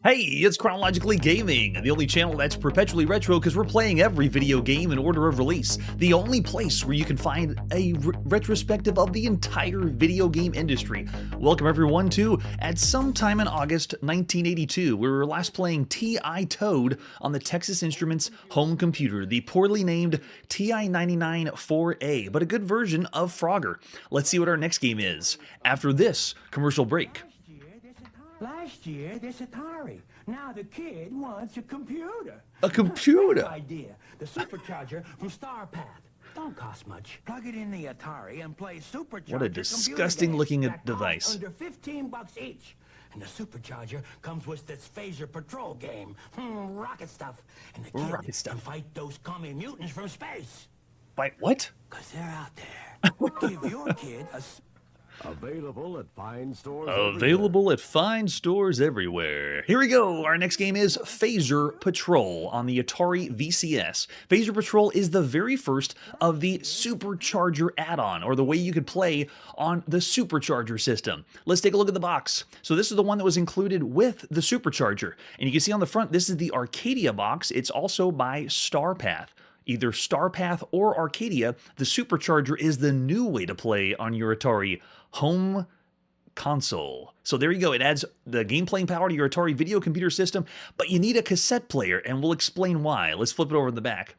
Hey, it's Chronologically Gaming, the only channel that's perpetually retro because we're playing every video game in order of release. The only place where you can find a retrospective of the entire video game industry. Welcome everyone to, at some time in August 1982, we were last playing TI Toad on the Texas Instruments home computer, the poorly named TI-99 4A, but a good version of Frogger. Let's see what our next game is, after this commercial break. Last year, this Atari. Now the kid wants a computer. A computer? Great idea. The SuperCharger from StarPath. Don't cost much. Plug it in the Atari and play SuperCharger. What a disgusting looking device. Under $15 each. And the SuperCharger comes with this Phaser Patrol game. Rocket stuff. And the kid can fight those commie mutants from space. Fight what? Because they're out there. Give your kid a... Available at fine stores. Available at fine stores everywhere. Here we go. Our next game is Phaser Patrol on the Atari VCS. Phaser Patrol is the very first of the SuperCharger add-on, or the way you could play on the SuperCharger system. Let's take a look at the box. So this is the one that was included with the SuperCharger. And you can see on the front, this is the Arcadia box. It's also by StarPath. Either StarPath or Arcadia, the SuperCharger is the new way to play on your Atari home console. So there you go. It adds the game playing power to your Atari video computer system, but you need a cassette player, and we'll explain why. Let's flip it over to the back.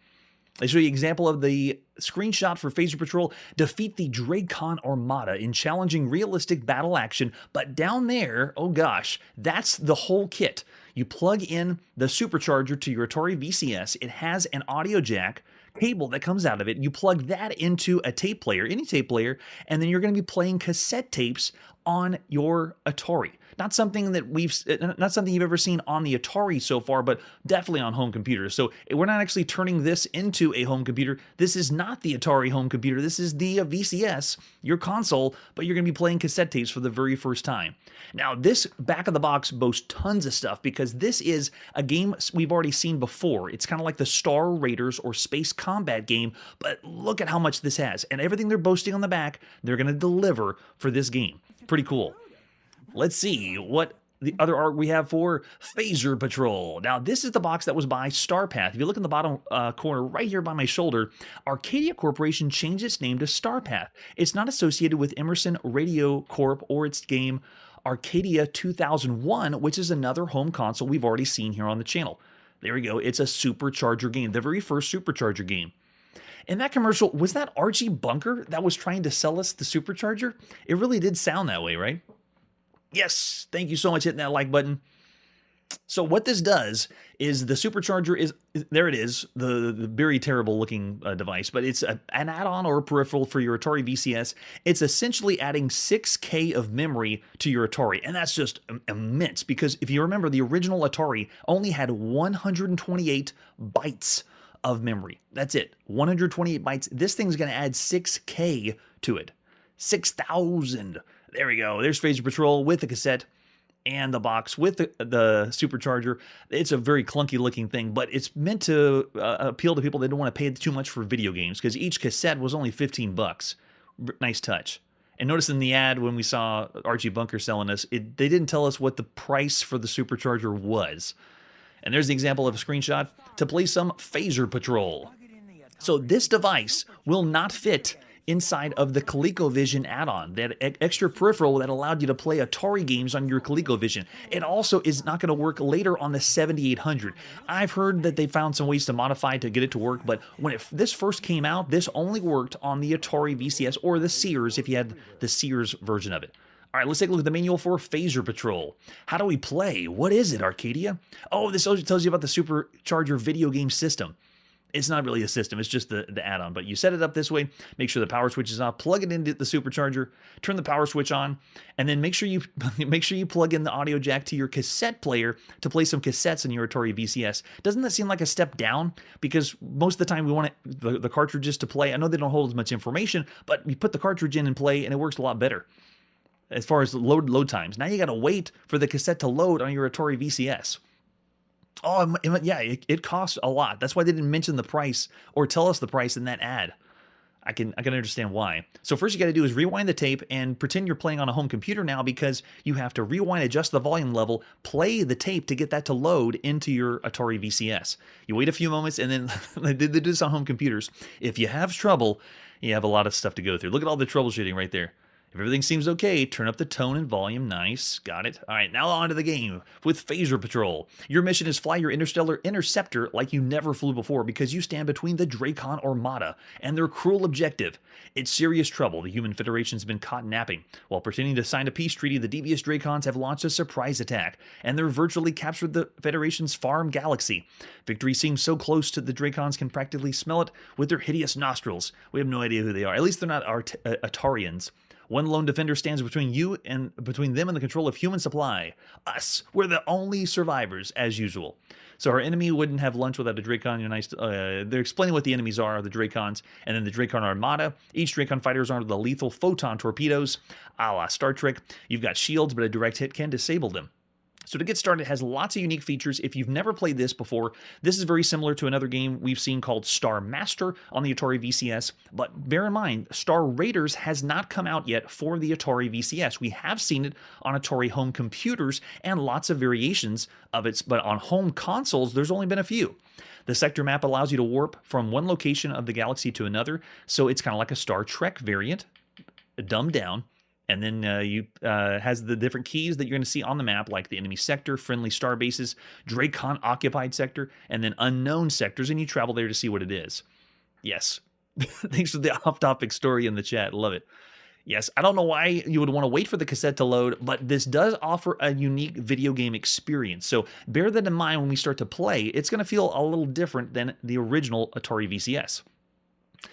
They show you an example of the screenshot for Phaser Patrol. Defeat the Dracon Armada in challenging realistic battle action. But down there, oh gosh, that's the whole kit. You plug in the SuperCharger to your Atari VCS. It has an audio jack cable that comes out of it. You plug that into a tape player, any tape player, and then you're going to be playing cassette tapes on your Atari. Not something that not something you've ever seen on the Atari so far, but definitely on home computers. So we're not actually turning this into a home computer. This is not the Atari home computer. This is the VCS, your console, but you're going to be playing cassette tapes for the very first time. Now, this back of the box boasts tons of stuff because this is a game we've already seen before. It's kind of like the Star Raiders or Space Combat game, but look at how much this has. And everything they're boasting on the back, they're going to deliver for this game. Pretty cool. Let's see what the other art we have for Phaser Patrol. Now, this is the box that was by StarPath. If you look in the bottom corner right here by my shoulder, Arcadia Corporation changed its name to StarPath. It's not associated with Emerson Radio Corp or its game Arcadia 2001, which is another home console we've already seen here on the channel. There we go. It's a SuperCharger game, the very first SuperCharger game. In that commercial, was that Archie Bunker that was trying to sell us the SuperCharger? It really did sound that way, right? Yes, thank you so much for hitting that like button. So what this does is the SuperCharger is, there it is, the very terrible looking device, but it's an add-on or a peripheral for your Atari VCS. It's essentially adding 6K of memory to your Atari, and that's just immense because if you remember, the original Atari only had 128 bytes of memory. That's it, 128 bytes. This thing's going to add 6K to it, 6,000. There we go. There's Phaser Patrol with the cassette and the box with the SuperCharger. It's a very clunky looking thing, but it's meant to appeal to people that don't want to pay too much for video games because each cassette was only 15 bucks. Nice touch. And notice in the ad when we saw Archie Bunker selling us, they didn't tell us what the price for the SuperCharger was. And there's the example of a screenshot to play some Phaser Patrol. So this device will not fit inside of the ColecoVision add-on, that extra peripheral that allowed you to play Atari games on your ColecoVision. It also is not going to work later on the 7800. I've heard that they found some ways to modify to get it to work, but when this first came out, this only worked on the Atari VCS or the Sears if you had the Sears version of it. All right, let's take a look at the manual for Phaser Patrol. How do we play? What is it, Arcadia? Oh, this also tells you about the SuperCharger video game system. It's not really a system, it's just the add-on, but you set it up this way, make sure the power switch is off, plug it into the SuperCharger, turn the power switch on, and then make sure you plug in the audio jack to your cassette player to play some cassettes in your Atari VCS. Doesn't that seem like a step down? Because most of the time we want the cartridges to play. I know they don't hold as much information, but you put the cartridge in and play, and it works a lot better as far as load times. Now you got to wait for the cassette to load on your Atari VCS. Oh, yeah, it costs a lot. That's why they didn't mention the price or tell us the price in that ad. I can understand why. So first you got to do is rewind the tape and pretend you're playing on a home computer now, because you have to rewind, adjust the volume level, play the tape to get that to load into your Atari VCS. You wait a few moments, and then they do this on home computers. If you have trouble, you have a lot of stuff to go through. Look at all the troubleshooting right there. If everything seems okay, turn up the tone and volume. Nice. Got it. All right, now on to the game with Phaser Patrol. Your mission is fly your interstellar interceptor like you never flew before, because you stand between the Dracon Armada and their cruel objective. It's serious trouble. The Human Federation's been caught napping. While pretending to sign a peace treaty, the devious Dracons have launched a surprise attack, and they're virtually captured the Federation's farm galaxy. Victory seems so close to the Dracons can practically smell it with their hideous nostrils. We have no idea who they are. At least they're not Atarians. One lone defender stands between them and the control of human supply. Us. We're the only survivors, as usual. So our enemy wouldn't have lunch without a Dracon. They're explaining what the enemies are, the Dracons, and then the Dracon Armada. Each Dracon fighter is armed with the lethal photon torpedoes, a la Star Trek. You've got shields, but a direct hit can disable them. So to get started, it has lots of unique features. If you've never played this before, this is very similar to another game we've seen called Star Master on the Atari VCS. But bear in mind, Star Raiders has not come out yet for the Atari VCS. We have seen it on Atari home computers and lots of variations of it, but on home consoles, there's only been a few. The sector map allows you to warp from one location of the galaxy to another, so it's kind of like a Star Trek variant, dumbed down. And then has the different keys that you're going to see on the map, like the enemy sector, friendly star bases, Dracon occupied sector, and then unknown sectors, and you travel there to see what it is. Yes. Thanks for the off-topic story in the chat. Love it. Yes, I don't know why you would want to wait for the cassette to load, but this does offer a unique video game experience. So bear that in mind when we start to play. It's going to feel a little different than the original Atari VCS.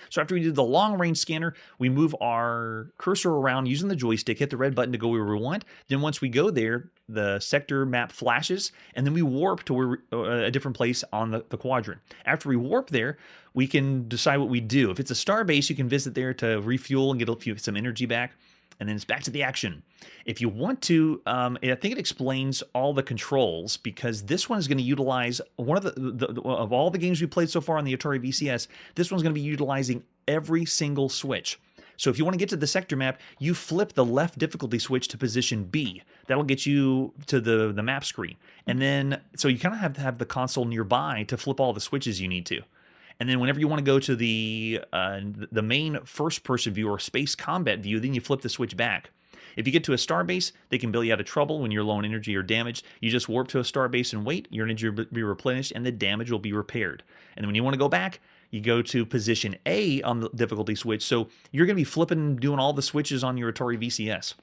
So after we do the long-range scanner, we move our cursor around using the joystick, hit the red button to go where we want. Then once we go there, the sector map flashes, and then we warp to a different place on the quadrant. After we warp there, we can decide what we do. If it's a star base, you can visit there to refuel and get some energy back. And then it's back to the action. If you want to, I think it explains all the controls, because this one is going to utilize one of of all the games we played so far on the Atari VCS. This one's going to be utilizing every single switch. So if you want to get to the sector map, you flip the left difficulty switch to position B. That'll get you to the map screen. And then, so you kind of have to have the console nearby to flip all the switches you need to. And then whenever you want to go to the main first-person view or space combat view, then you flip the switch back. If you get to a star base, they can bail you out of trouble when you're low on energy or damaged. You just warp to a star base and wait. Your energy will be replenished, and the damage will be repaired. And then when you want to go back, you go to position A on the difficulty switch. So you're going to be flipping, doing all the switches on your Atari VCS.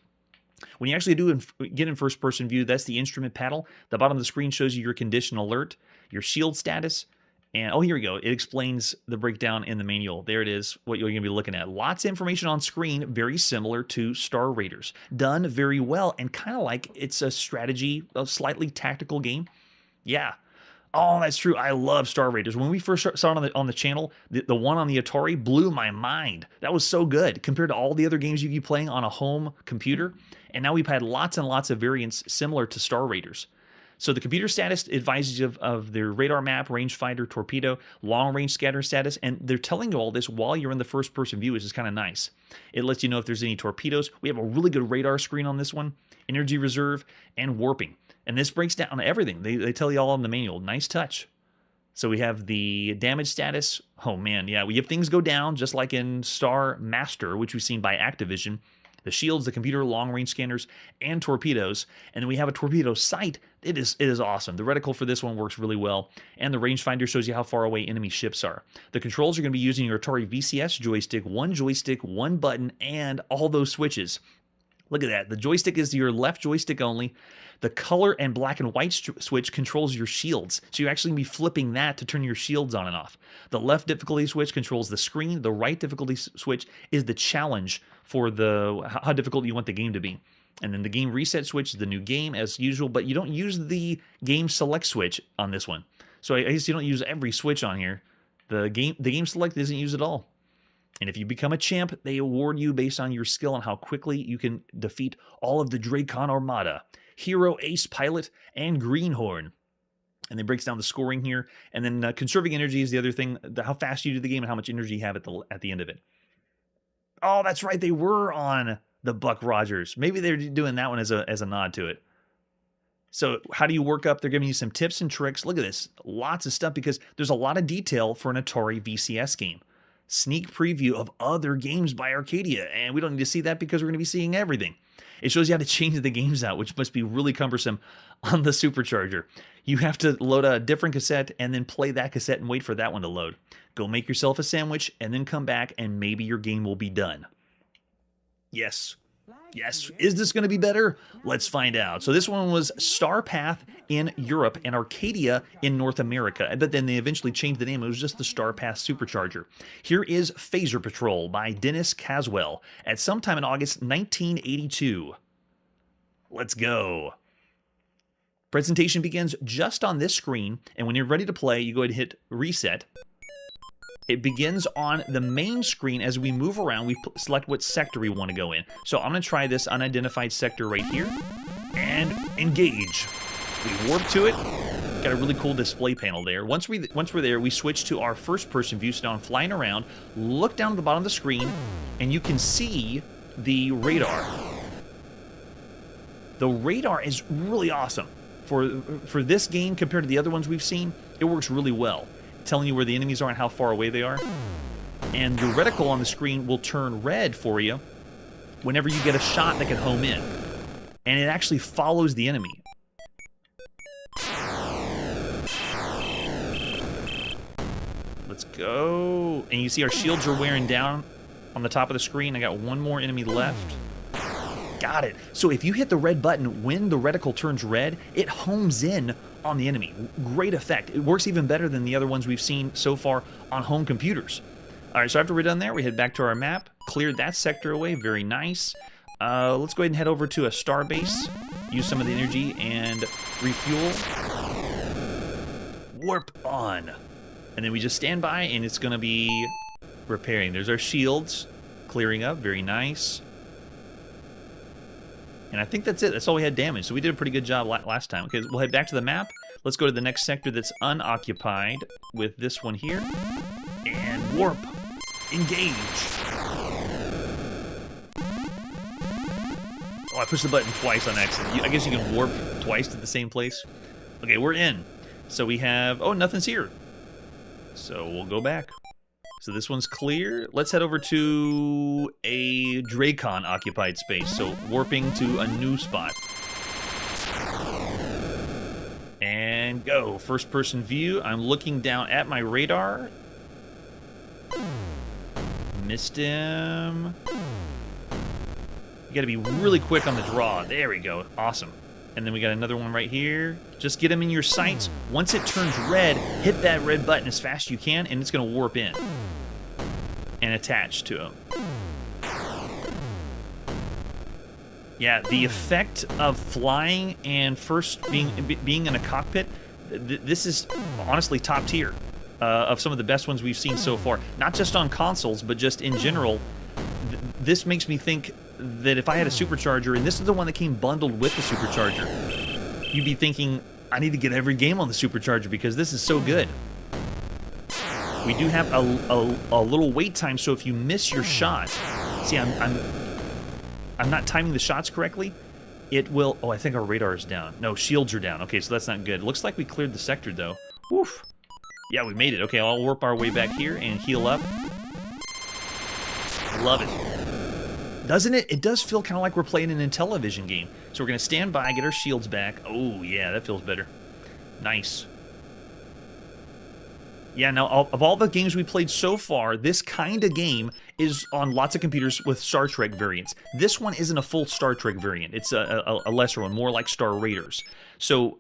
When you actually get in first-person view, that's the instrument panel. The bottom of the screen shows you your condition alert, your shield status, and oh, here we go. It explains the breakdown in the manual. There it is, what you're going to be looking at. Lots of information on screen, very similar to Star Raiders. Done very well, and kind of like it's a strategy, a slightly tactical game. Yeah. Oh, that's true. I love Star Raiders. When we first saw it on the channel, the one on the Atari blew my mind. That was so good compared to all the other games you'd be playing on a home computer. And now we've had lots and lots of variants similar to Star Raiders. So the computer status advises you of their radar map, rangefinder, torpedo, long-range scatter status, and they're telling you all this while you're in the first-person view, which is kind of nice. It lets you know if there's any torpedoes. We have a really good radar screen on this one, energy reserve, and warping. And this breaks down everything. They tell you all in the manual. Nice touch. So we have the damage status. Oh, man, yeah. We have things go down, just like in Star Master, which we've seen by Activision. The shields, the computer, long-range scanners, and torpedoes. And then we have a torpedo sight. It is awesome. The reticle for this one works really well. And the rangefinder shows you how far away enemy ships are. The controls are going to be using your Atari VCS joystick, one button, and all those switches. Look at that. The joystick is your left joystick only. The color and black and white switch controls your shields. So you're actually going to be flipping that to turn your shields on and off. The left difficulty switch controls the screen. The right difficulty switch is the challenge for how difficult you want the game to be. And then the game reset switch is the new game as usual, but you don't use the game select switch on this one. So I guess you don't use every switch on here. The game select isn't used at all. And if you become a champ, they award you based on your skill and how quickly you can defeat all of the Dracon Armada, Hero, Ace, Pilot, and Greenhorn. And it breaks down the scoring here. And then conserving energy is the other thing, how fast you do the game and how much energy you have at the end of it. Oh, that's right. They were on the Buck Rogers. Maybe they're doing that one as a nod to it. So how do you work up? They're giving you some tips and tricks. Look at this. Lots of stuff because there's a lot of detail for an Atari VCS game. Sneak preview of other games by Arcadia. And we don't need to see that because we're going to be seeing everything. It shows you how to change the games out, which must be really cumbersome on the SuperCharger. You have to load a different cassette and then play that cassette and wait for that one to load. Go make yourself a sandwich and then come back and maybe your game will be done. Yes. Yes. Is this going to be better? Let's find out. So this one was Star Path in Europe and Arcadia in North America. But then they eventually changed the name. It was just the Star Path SuperCharger. Here is Phaser Patrol by Dennis Caswell at sometime in August 1982. Let's go. Presentation begins just on this screen. And when you're ready to play, you go ahead and hit reset. It begins on the main screen. As we move around, we select what sector we want to go in. So I'm going to try this unidentified sector right here and engage. We warp to it. Got a really cool display panel there. Once we're there, we switch to our first-person view. So now I'm flying around. Look down at the bottom of the screen, and you can see the radar. The radar is really awesome. For this game, compared to the other ones we've seen, it works really well, telling you where the enemies are and how far away they are. And your reticle on the screen will turn red for you whenever you get a shot that can home in. And it actually follows the enemy. Let's go. And you see our shields are wearing down on the top of the screen. I got one more enemy left. Got it. So if you hit the red button when the reticle turns red, it homes in on the enemy. Great effect. It works even better than the other ones we've seen so far on home computers. All right, so after we're done there, we head back to our map, cleared that sector away. Very nice. Let's go ahead and head over to a star base, use some of the energy, and refuel. Warp on. And then we just stand by, and it's going to be repairing. There's our shields clearing up. Very nice. And I think that's it. That's all we had damage. So we did a pretty good job last time. Okay, we'll head back to the map. Let's go to the next sector that's unoccupied with this one here. And warp. Engage. Oh, I pushed the button twice on accident. I guess you can warp twice to the same place. Okay, we're in. So we have... Oh, nothing's here. So we'll go back. So this one's clear. Let's head over to a Dracon occupied space. So warping to a new spot. And go. First person view. I'm looking down at my radar. Missed him. You gotta be really quick on the draw. There we go. Awesome. And then we got another one right here. Just get him in your sights. Once it turns red, hit that red button as fast as you can, and it's going to warp in and attach to him. Yeah, the effect of flying and first being in a cockpit, this is honestly top tier of some of the best ones we've seen so far. Not just on consoles, but just in general. This makes me think that if I had a SuperCharger, and this is the one that came bundled with the SuperCharger, you'd be thinking, I need to get every game on the SuperCharger because this is so good. We do have a little wait time, so if you miss your shot, see, I'm not timing the shots correctly. It will. Oh, I think our radar is down. No, shields are down. Okay, so that's not good. Looks like we cleared the sector though. Woof. Yeah, we made it. Okay, I'll warp our way back here and heal up. Love it. Doesn't it? It does feel kind of like we're playing an Intellivision game. So we're going to stand by, get our shields back. Oh, yeah, that feels better. Nice. Yeah, now, of all the games we played so far, this kind of game is on lots of computers with Star Trek variants. This one isn't a full Star Trek variant. It's a lesser one, more like Star Raiders. So,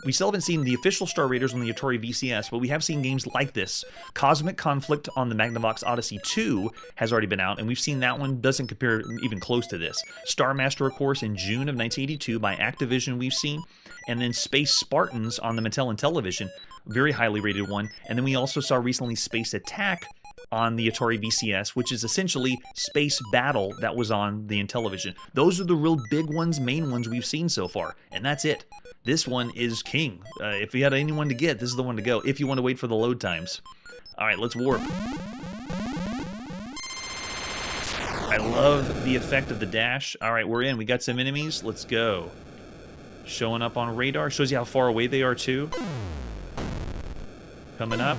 we still haven't seen the official Star Raiders on the Atari VCS, but we have seen games like this. Cosmic Conflict on the Magnavox Odyssey 2 has already been out, and we've seen that one doesn't compare even close to this. Star Master, of course, in June of 1982 by Activision we've seen, and then Space Spartans on the Mattel Intellivision, very highly rated one. And then we also saw recently Space Attack on the Atari VCS, which is essentially Space Battle that was on the Intellivision. Those are the real big ones, main ones we've seen so far, and that's it. This one is king. If you had anyone to get, this is the one to go, if you want to wait for the load times. All right, let's warp. I love the effect of the dash. All right, we're in. We got some enemies. Let's go. Showing up on radar. Shows you how far away they are, too. Coming up.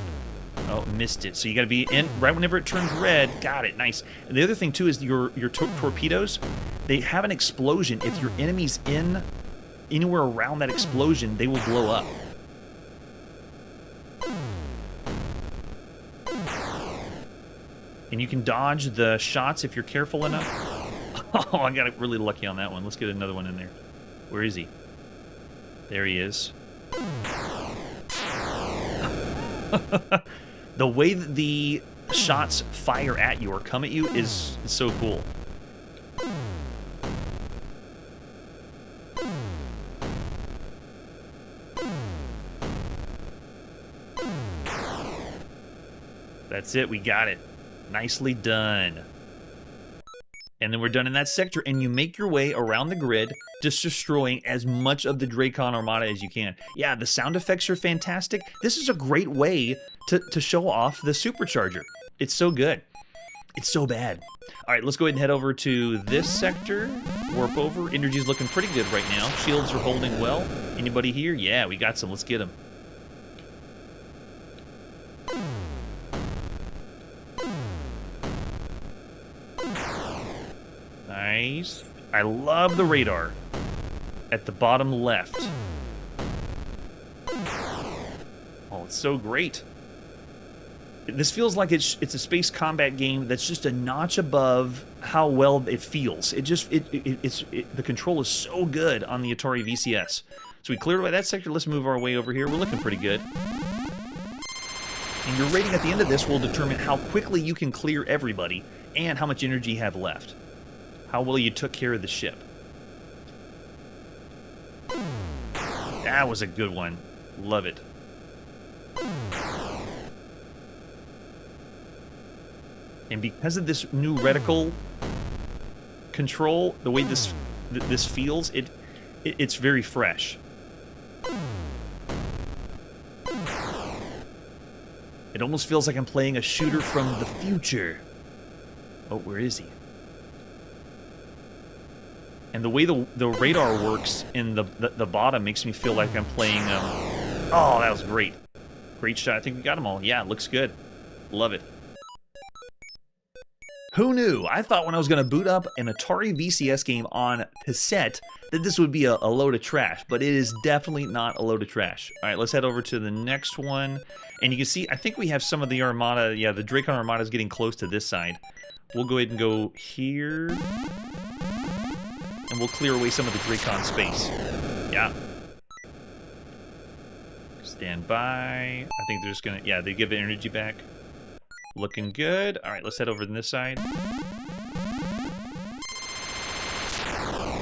Oh, missed it. So you got to be in right whenever it turns red. Got it. Nice. And the other thing, too, is your torpedoes, they have an explosion. If your enemy's in anywhere around that explosion, they will blow up. And you can dodge the shots if you're careful enough. Oh, I got really lucky on that one. Let's get another one in there. Where is he? There he is. The way that the shots fire at you or come at you is so cool. That's it, we got it. Nicely done. And then we're done in that sector, and you make your way around the grid, just destroying as much of the Dracon Armada as you can. Yeah, the sound effects are fantastic. This is a great way to show off the Supercharger. It's so good. It's so bad. All right, let's go ahead and head over to this sector. Warp over. Energy's looking pretty good right now. Shields are holding well. Anybody here? Yeah, we got some. Let's get them. Nice. I love the radar at the bottom left. Oh, it's so great. This feels like it's a space combat game that's just a notch above how well it feels. The control is so good on the Atari VCS. So we cleared away that sector. Let's move our way over here. We're looking pretty good. And your rating at the end of this will determine how quickly you can clear everybody and how much energy you have left. How well you took care of the ship. That was a good one. Love it. And because of this new reticle control, the way this feels, it's very fresh. It almost feels like I'm playing a shooter from the future. Oh, where is he? And the way the radar works in the bottom makes me feel like I'm playing... Oh, that was great. Great shot. I think we got them all. Yeah, it looks good. Love it. Who knew? I thought when I was going to boot up an Atari VCS game on cassette that this would be a load of trash, but it is definitely not a load of trash. All right, let's head over to the next one. And you can see, I think we have some of the Armada. Yeah, the Dracon Armada is getting close to this side. We'll go ahead and go here. And we'll clear away some of the Dracon space. Yeah. Stand by. I think they're just going to... Yeah, they give the energy back. Looking good. All right, let's head over to this side.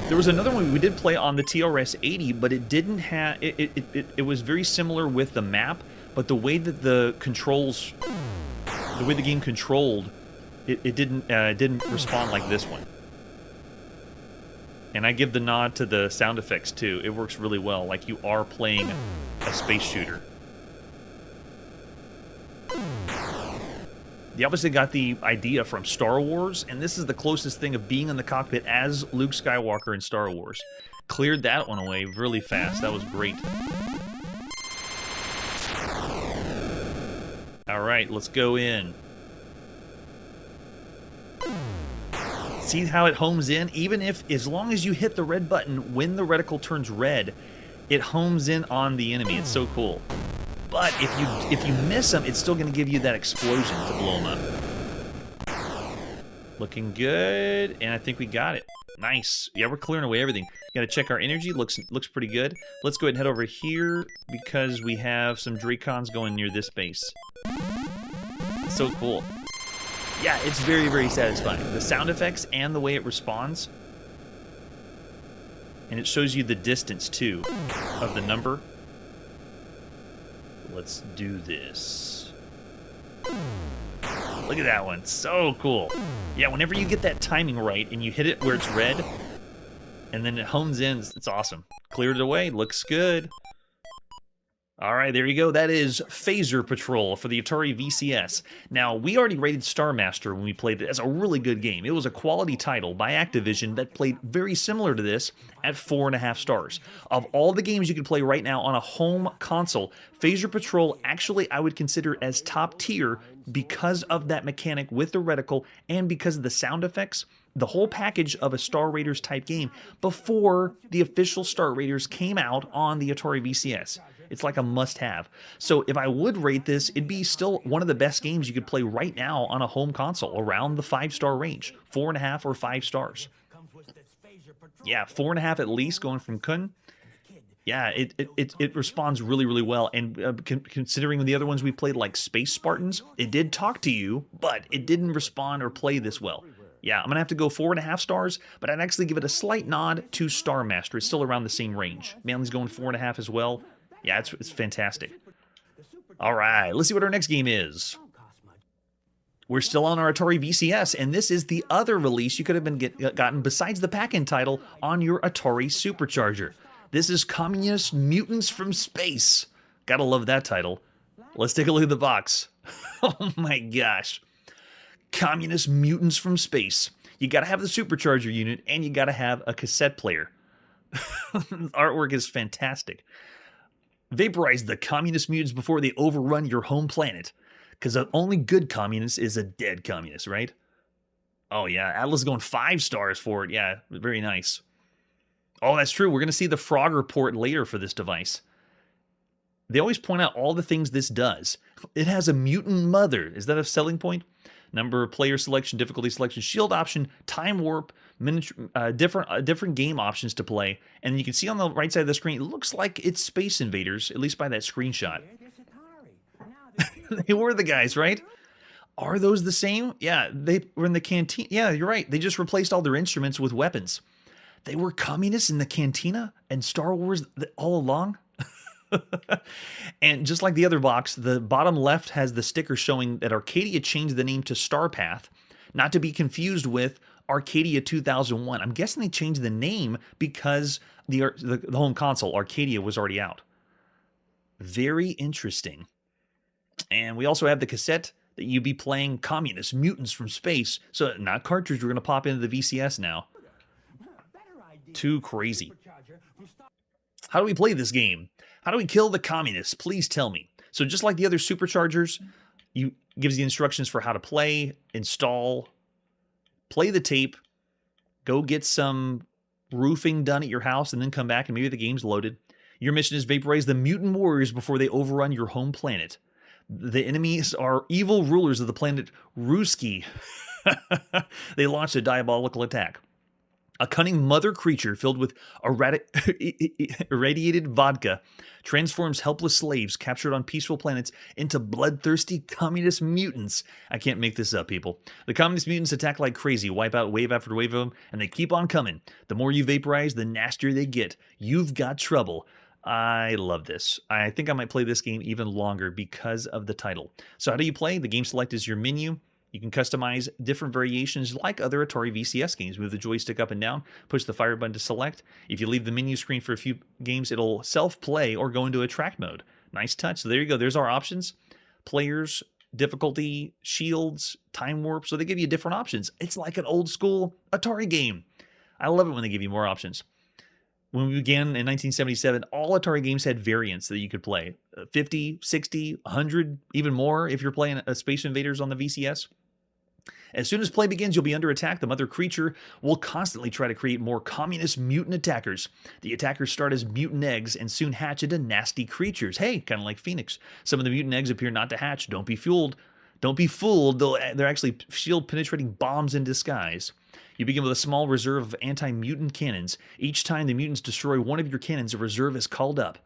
There was another one we did play on the TRS-80, but it didn't have... It was very similar with the map, but the way that the controls... The way the game controlled, it didn't respond like this one. And I give the nod to the sound effects, too. It works really well, like you are playing a space shooter. They obviously got the idea from Star Wars, and this is the closest thing of being in the cockpit as Luke Skywalker in Star Wars. Cleared that one away really fast. That was great. All right, let's go in. See how it homes in? Even if, as long as you hit the red button, when the reticle turns red, it homes in on the enemy. It's so cool. But if you miss them, it's still going to give you that explosion to blow them up. Looking good, and I think we got it. Nice. Yeah, we're clearing away everything. Got to check our energy. Looks pretty good. Let's go ahead and head over here because we have some Dracons going near this base. So cool. Yeah, it's very, very satisfying. The sound effects and the way it responds. And it shows you the distance, too, of the number. Let's do this. Look at that one. So cool. Yeah, whenever you get that timing right and you hit it where it's red, and then it hones in, it's awesome. Cleared it away. Looks good. All right, there you go. That is Phaser Patrol for the Atari VCS. Now, we already rated Star Master when we played it as a really good game. It was a quality title by Activision that played very similar to this at 4.5 stars. Of all the games you can play right now on a home console, Phaser Patrol actually I would consider as top tier because of that mechanic with the reticle and because of the sound effects. The whole package of a Star Raiders type game before the official Star Raiders came out on the Atari VCS. It's like a must-have. So if I would rate this, it'd be still one of the best games you could play right now on a home console, around the 5-star range, 4.5 or 5 stars. Yeah, 4.5 at least, going from Kun. Yeah, it responds really, really well. And considering the other ones we played, like Space Spartans, it did talk to you, but it didn't respond or play this well. Yeah, I'm going to have to go 4.5 stars, but I'd actually give it a slight nod to Star Master. It's still around the same range. Manly's going 4.5 as well. Yeah, it's fantastic. All right, let's see what our next game is. We're still on our Atari VCS, and this is the other release you could have been gotten besides the pack-in title on your Atari SuperCharger. This is Communist Mutants from Space. Gotta love that title. Let's take a look at the box. Oh my gosh. Communist Mutants from Space. You gotta have the SuperCharger unit, and you gotta have a cassette player. Artwork is fantastic. Vaporize the communist mutants before they overrun your home planet. Because the only good communist is a dead communist, right? Oh, yeah. Atlas is going 5 stars for it. Yeah, very nice. Oh, that's true. We're going to see the Frogger port later for this device. They always point out all the things this does. It has a mutant mother. Is that a selling point? Number of player selection, difficulty selection, shield option, time warp, different game options to play. And you can see on the right side of the screen, it looks like it's Space Invaders, at least by that screenshot. They were the guys, right? Are those the same? Yeah, they were in the canteen. Yeah, you're right. They just replaced all their instruments with weapons. They were communists in the cantina and Star Wars all along? And just like the other box, the bottom left has the sticker showing that Arcadia changed the name to Starpath, not to be confused with Arcadia 2001. I'm guessing they changed the name because the home console, Arcadia, was already out. Very interesting. And we also have the cassette that you'd be playing Communist Mutants from Space. So not cartridge, we're going to pop into the VCS now. Too crazy. How do we play this game? How do we kill the communists? Please tell me. So just like the other SuperChargers, gives you instructions for how to play, install, play the tape, go get some roofing done at your house, and then come back and maybe the game's loaded. Your mission is vaporize the mutant warriors before they overrun your home planet. The enemies are evil rulers of the planet Ruski. They launch a diabolical attack. A cunning mother creature filled with irradiated vodka transforms helpless slaves captured on peaceful planets into bloodthirsty communist mutants. I can't make this up, people. The communist mutants attack like crazy, wipe out wave after wave of them, and they keep on coming. The more you vaporize, the nastier they get. You've got trouble. I love this. I think I might play this game even longer because of the title. So how do you play? The game select is your menu. You can customize different variations like other Atari VCS games. Move the joystick up and down, push the fire button to select. If you leave the menu screen for a few games, it'll self-play or go into a track mode. Nice touch. So there you go. There's our options. Players, difficulty, shields, time warp. So they give you different options. It's like an old school Atari game. I love it when they give you more options. When we began in 1977, all Atari games had variants that you could play. 50, 60, 100, even more if you're playing Space Invaders on the VCS. As soon as play begins, you'll be under attack. The mother creature will constantly try to create more communist mutant attackers. The attackers start as mutant eggs and soon hatch into nasty creatures. Hey, kind of like Phoenix. Some of the mutant eggs appear not to hatch. Don't be fooled. Don't be fooled. They're actually shield-penetrating bombs in disguise. You begin with a small reserve of anti-mutant cannons. Each time the mutants destroy one of your cannons, a reserve is called up.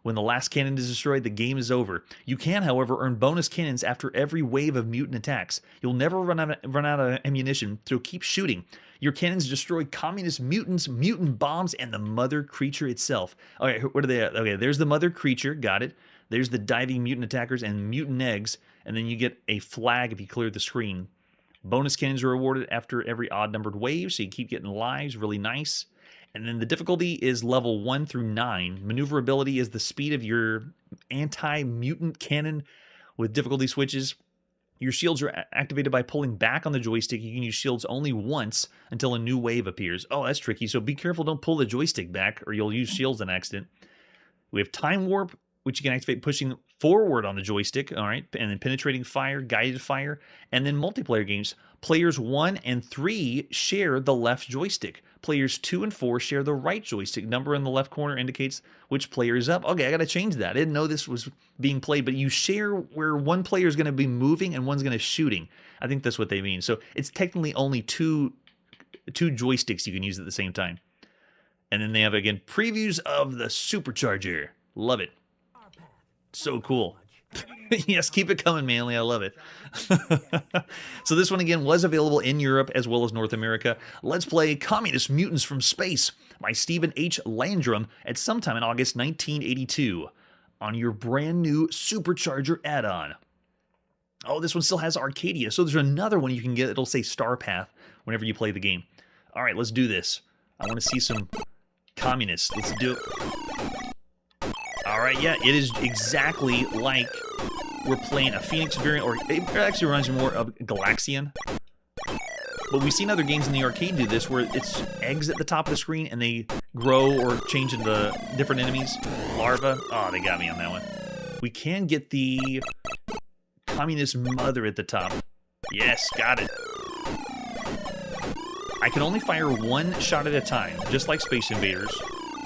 When the last cannon is destroyed, the game is over. You can, however, earn bonus cannons after every wave of mutant attacks. You'll never run out of ammunition, so keep shooting. Your cannons destroy communist mutants, mutant bombs, and the mother creature itself. Okay, what are they? Okay, there's the mother creature. Got it. There's the diving mutant attackers and mutant eggs, and then you get a flag if you clear the screen. Bonus cannons are awarded after every odd-numbered wave, so you keep getting lives. Really nice. And then the difficulty is level 1 through 9. Maneuverability is the speed of your anti-mutant cannon with difficulty switches. Your shields are activated by pulling back on the joystick. You can use shields only once until a new wave appears. Oh, that's tricky. So be careful, don't pull the joystick back or you'll use shields on accident. We have Time Warp, which you can activate pushing forward on the joystick, all right, and then Penetrating Fire, Guided Fire, and then multiplayer games. Players 1 and 3 share the left joystick. Players 2 and 4 share the right joystick. Number in the left corner indicates which player is up. Okay, I got to change that. I didn't know this was being played, but you share where one player is going to be moving and one's going to be shooting. I think that's what they mean. So it's technically only two joysticks you can use at the same time. And then they have, again, previews of the SuperCharger. Love it. So cool. Yes, keep it coming, Manly. I love it. So this one, again, was available in Europe as well as North America. Let's play Communist Mutants from Space by Stephen H. Landrum at sometime in August 1982 on your brand new SuperCharger add-on. Oh, this one still has Arcadia. So there's another one you can get. It'll say Star Path whenever you play the game. All right, let's do this. I want to see some communists. Let's do it. All right, yeah, it is exactly like we're playing a Phoenix variant, or it actually reminds me more of Galaxian. But we've seen other games in the arcade do this, where it's eggs at the top of the screen, and they grow or change into different enemies. Larva. Oh, they got me on that one. We can get the Communist Mother at the top. Yes, got it. I can only fire one shot at a time, just like Space Invaders.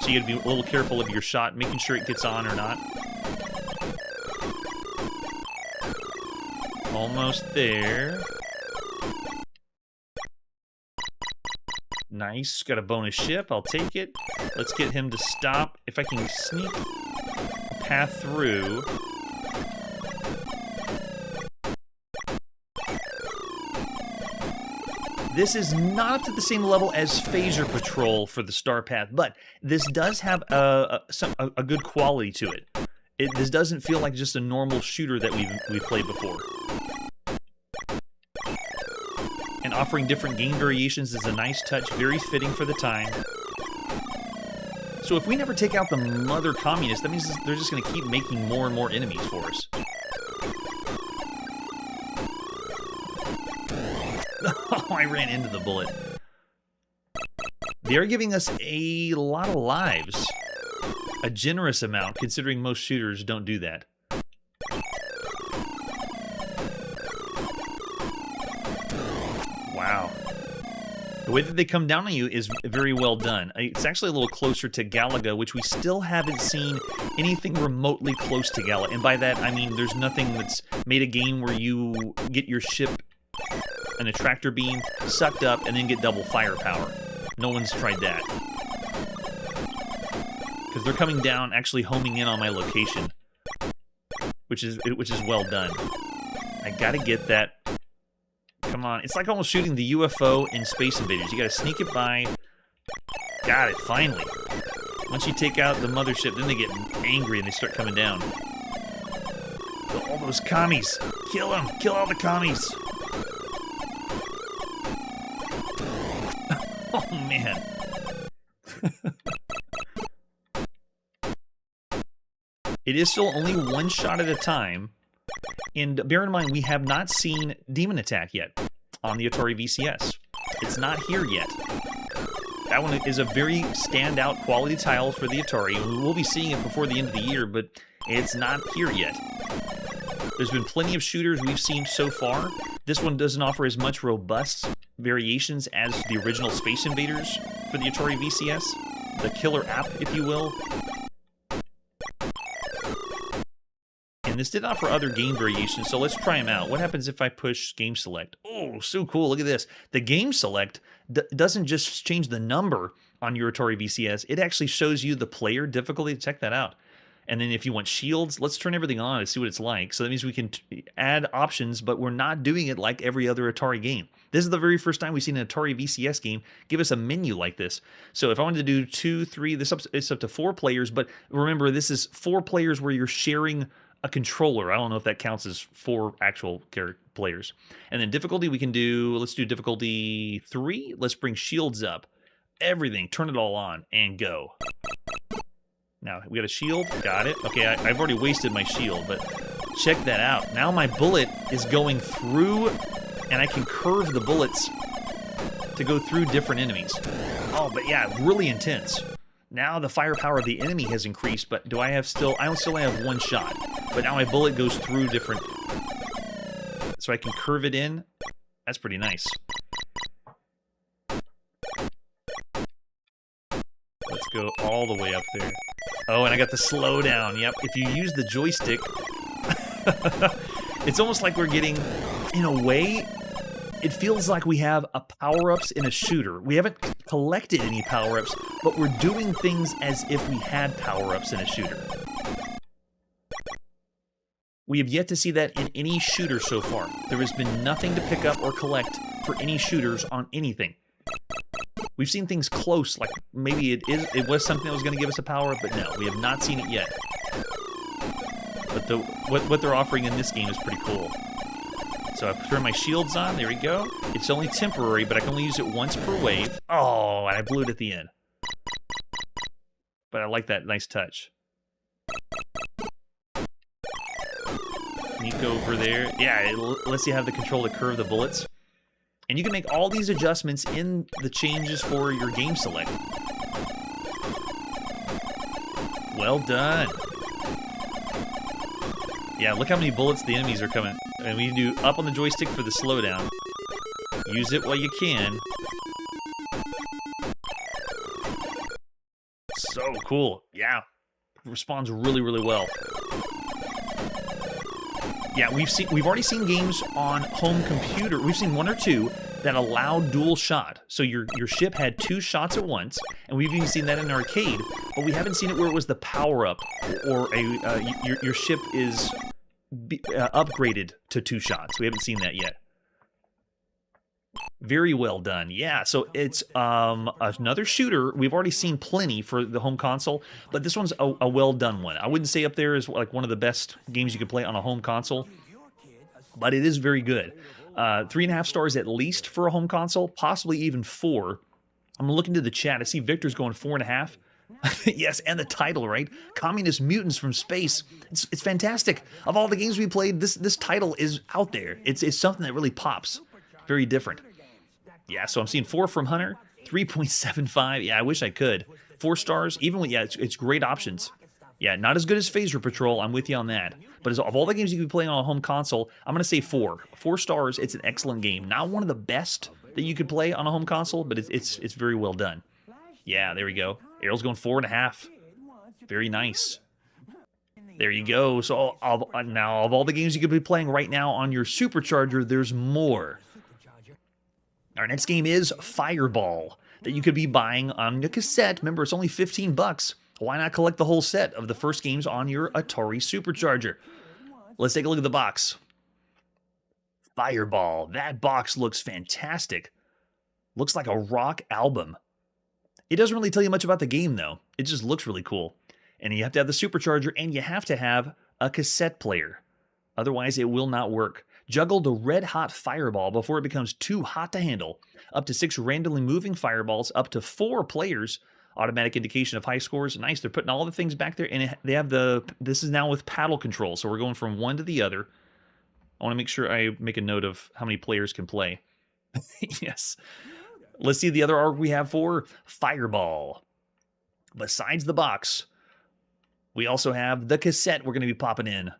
So you gotta be a little careful of your shot, making sure it gets on or not. Almost there. Nice, got a bonus ship, I'll take it. Let's get him to stop. If I can sneak a path through. This is not to the same level as Phaser Patrol for the Star Path, but this does have a good quality to it. This doesn't feel like just a normal shooter that we've played before. And offering different game variations is a nice touch, very fitting for the time. So if we never take out the Mother Communist, that means they're just going to keep making more and more enemies for us. Oh, I ran into the bullet. They're giving us a lot of lives. A generous amount, considering most shooters don't do that. Wow. The way that they come down on you is very well done. It's actually a little closer to Galaga, which we still haven't seen anything remotely close to Galaga. And by that, I mean there's nothing that's made a game where you get your ship an attractor beam sucked up and then get double firepower. No one's tried that. Because they're coming down, actually homing in on my location. Which is well done. I gotta get that. Come on. It's like almost shooting the UFO in Space Invaders. You gotta sneak it by. Got it, finally. Once you take out the mothership, then they get angry and they start coming down. So all those commies. Kill them. Kill all the commies. Oh, man. It is still only one shot at a time. And bear in mind, we have not seen Demon Attack yet on the Atari VCS. It's not here yet. That one is a very standout quality title for the Atari. We will be seeing it before the end of the year, but it's not here yet. There's been plenty of shooters we've seen so far. This one doesn't offer as much robust variations as the original Space Invaders for the Atari VCS. The killer app, if you will. And this did offer other game variations, so let's try them out. What happens if I push Game Select? Oh, so cool. Look at this. The Game Select doesn't just change the number on your Atari VCS. It actually shows you the player difficulty. Check that out. And then if you want shields, let's turn everything on and see what it's like. So that means we can add options, but we're not doing it like every other Atari game. This is the very first time we've seen an Atari VCS game give us a menu like this. So if I wanted to do 2, 3, it's up to 4 players, but remember, this is 4 players where you're sharing a controller. I don't know if that counts as 4 actual players. And then difficulty we can do, let's do difficulty 3. Let's bring shields up. Everything. Turn it all on and go. Now, we got a shield. Got it. Okay, I've already wasted my shield, but check that out. Now my bullet is going through, and I can curve the bullets to go through different enemies. Oh, but yeah, really intense. Now the firepower of the enemy has increased, but do I have still... I still have one shot, but now my bullet goes through different... So I can curve it in. That's pretty nice. Let's go all the way up there. Oh, and I got the slowdown. Yep, if you use the joystick, it's almost like we're getting, in a way, it feels like we have a power-ups in a shooter. We haven't collected any power-ups, but we're doing things as if we had power-ups in a shooter. We have yet to see that in any shooter so far. There has been nothing to pick up or collect for any shooters on anything. We've seen things close, like maybe it was something that was going to give us a power-up, but no, we have not seen it yet. But what they're offering in this game is pretty cool. So I turn my shields on, there we go. It's only temporary, but I can only use it once per wave. Oh, and I blew it at the end. But I like that nice touch. Sneak over there. Yeah, it lets you have the control to curve the bullets. And you can make all these adjustments in the changes for your game select. Well done. Yeah, look how many bullets the enemies are coming. And we do up on the joystick for the slowdown. Use it while you can. So cool. Yeah. Responds really, really well. Yeah, we've already seen games on home computer. We've seen one or two that allowed dual shot. So your ship had two shots at once, and we've even seen that in an arcade. But we haven't seen it where it was the power up, or your ship is upgraded to two shots. We haven't seen that yet. Very well done. Yeah, so it's another shooter. We've already seen plenty for the home console, but this one's a well-done one. I wouldn't say up there is like one of the best games you could play on a home console, but it is very good. 3.5 stars at least for a home console, possibly even 4. I'm looking to the chat. I see Victor's going 4.5. Yes, and the title, right? Communist Mutants from Space. It's fantastic. Of all the games we played, this title is out there. It's something that really pops. Very different. Yeah, so I'm seeing 4 from Hunter, 3.75. Yeah, I wish I could. 4 stars, even with, yeah, it's great options. Yeah, not as good as Phaser Patrol, I'm with you on that. But of all the games you can be playing on a home console, I'm going to say 4. 4 stars, it's an excellent game. Not one of the best that you could play on a home console, but it's very well done. Yeah, there we go. Errol's going 4.5. Very nice. There you go. So now, of all the games you could be playing right now on your Supercharger, there's more. Our next game is Fireball, that you could be buying on a cassette. Remember, it's only 15 bucks. Why not collect the whole set of the first games on your Atari Supercharger? Let's take a look at the box. Fireball. That box looks fantastic. Looks like a rock album. It doesn't really tell you much about the game, though. It just looks really cool. And you have to have the Supercharger, and you have to have a cassette player. Otherwise, it will not work. Juggle the red-hot fireball before it becomes too hot to handle. Up to 6 randomly moving fireballs, up to 4 players. Automatic indication of high scores. Nice, they're putting all the things back there, and they have this is now with paddle control, so we're going from one to the other. I want to make sure I make a note of how many players can play. Yes. Let's see the other arc we have for Fireball. Besides the box, we also have the cassette we're going to be popping in.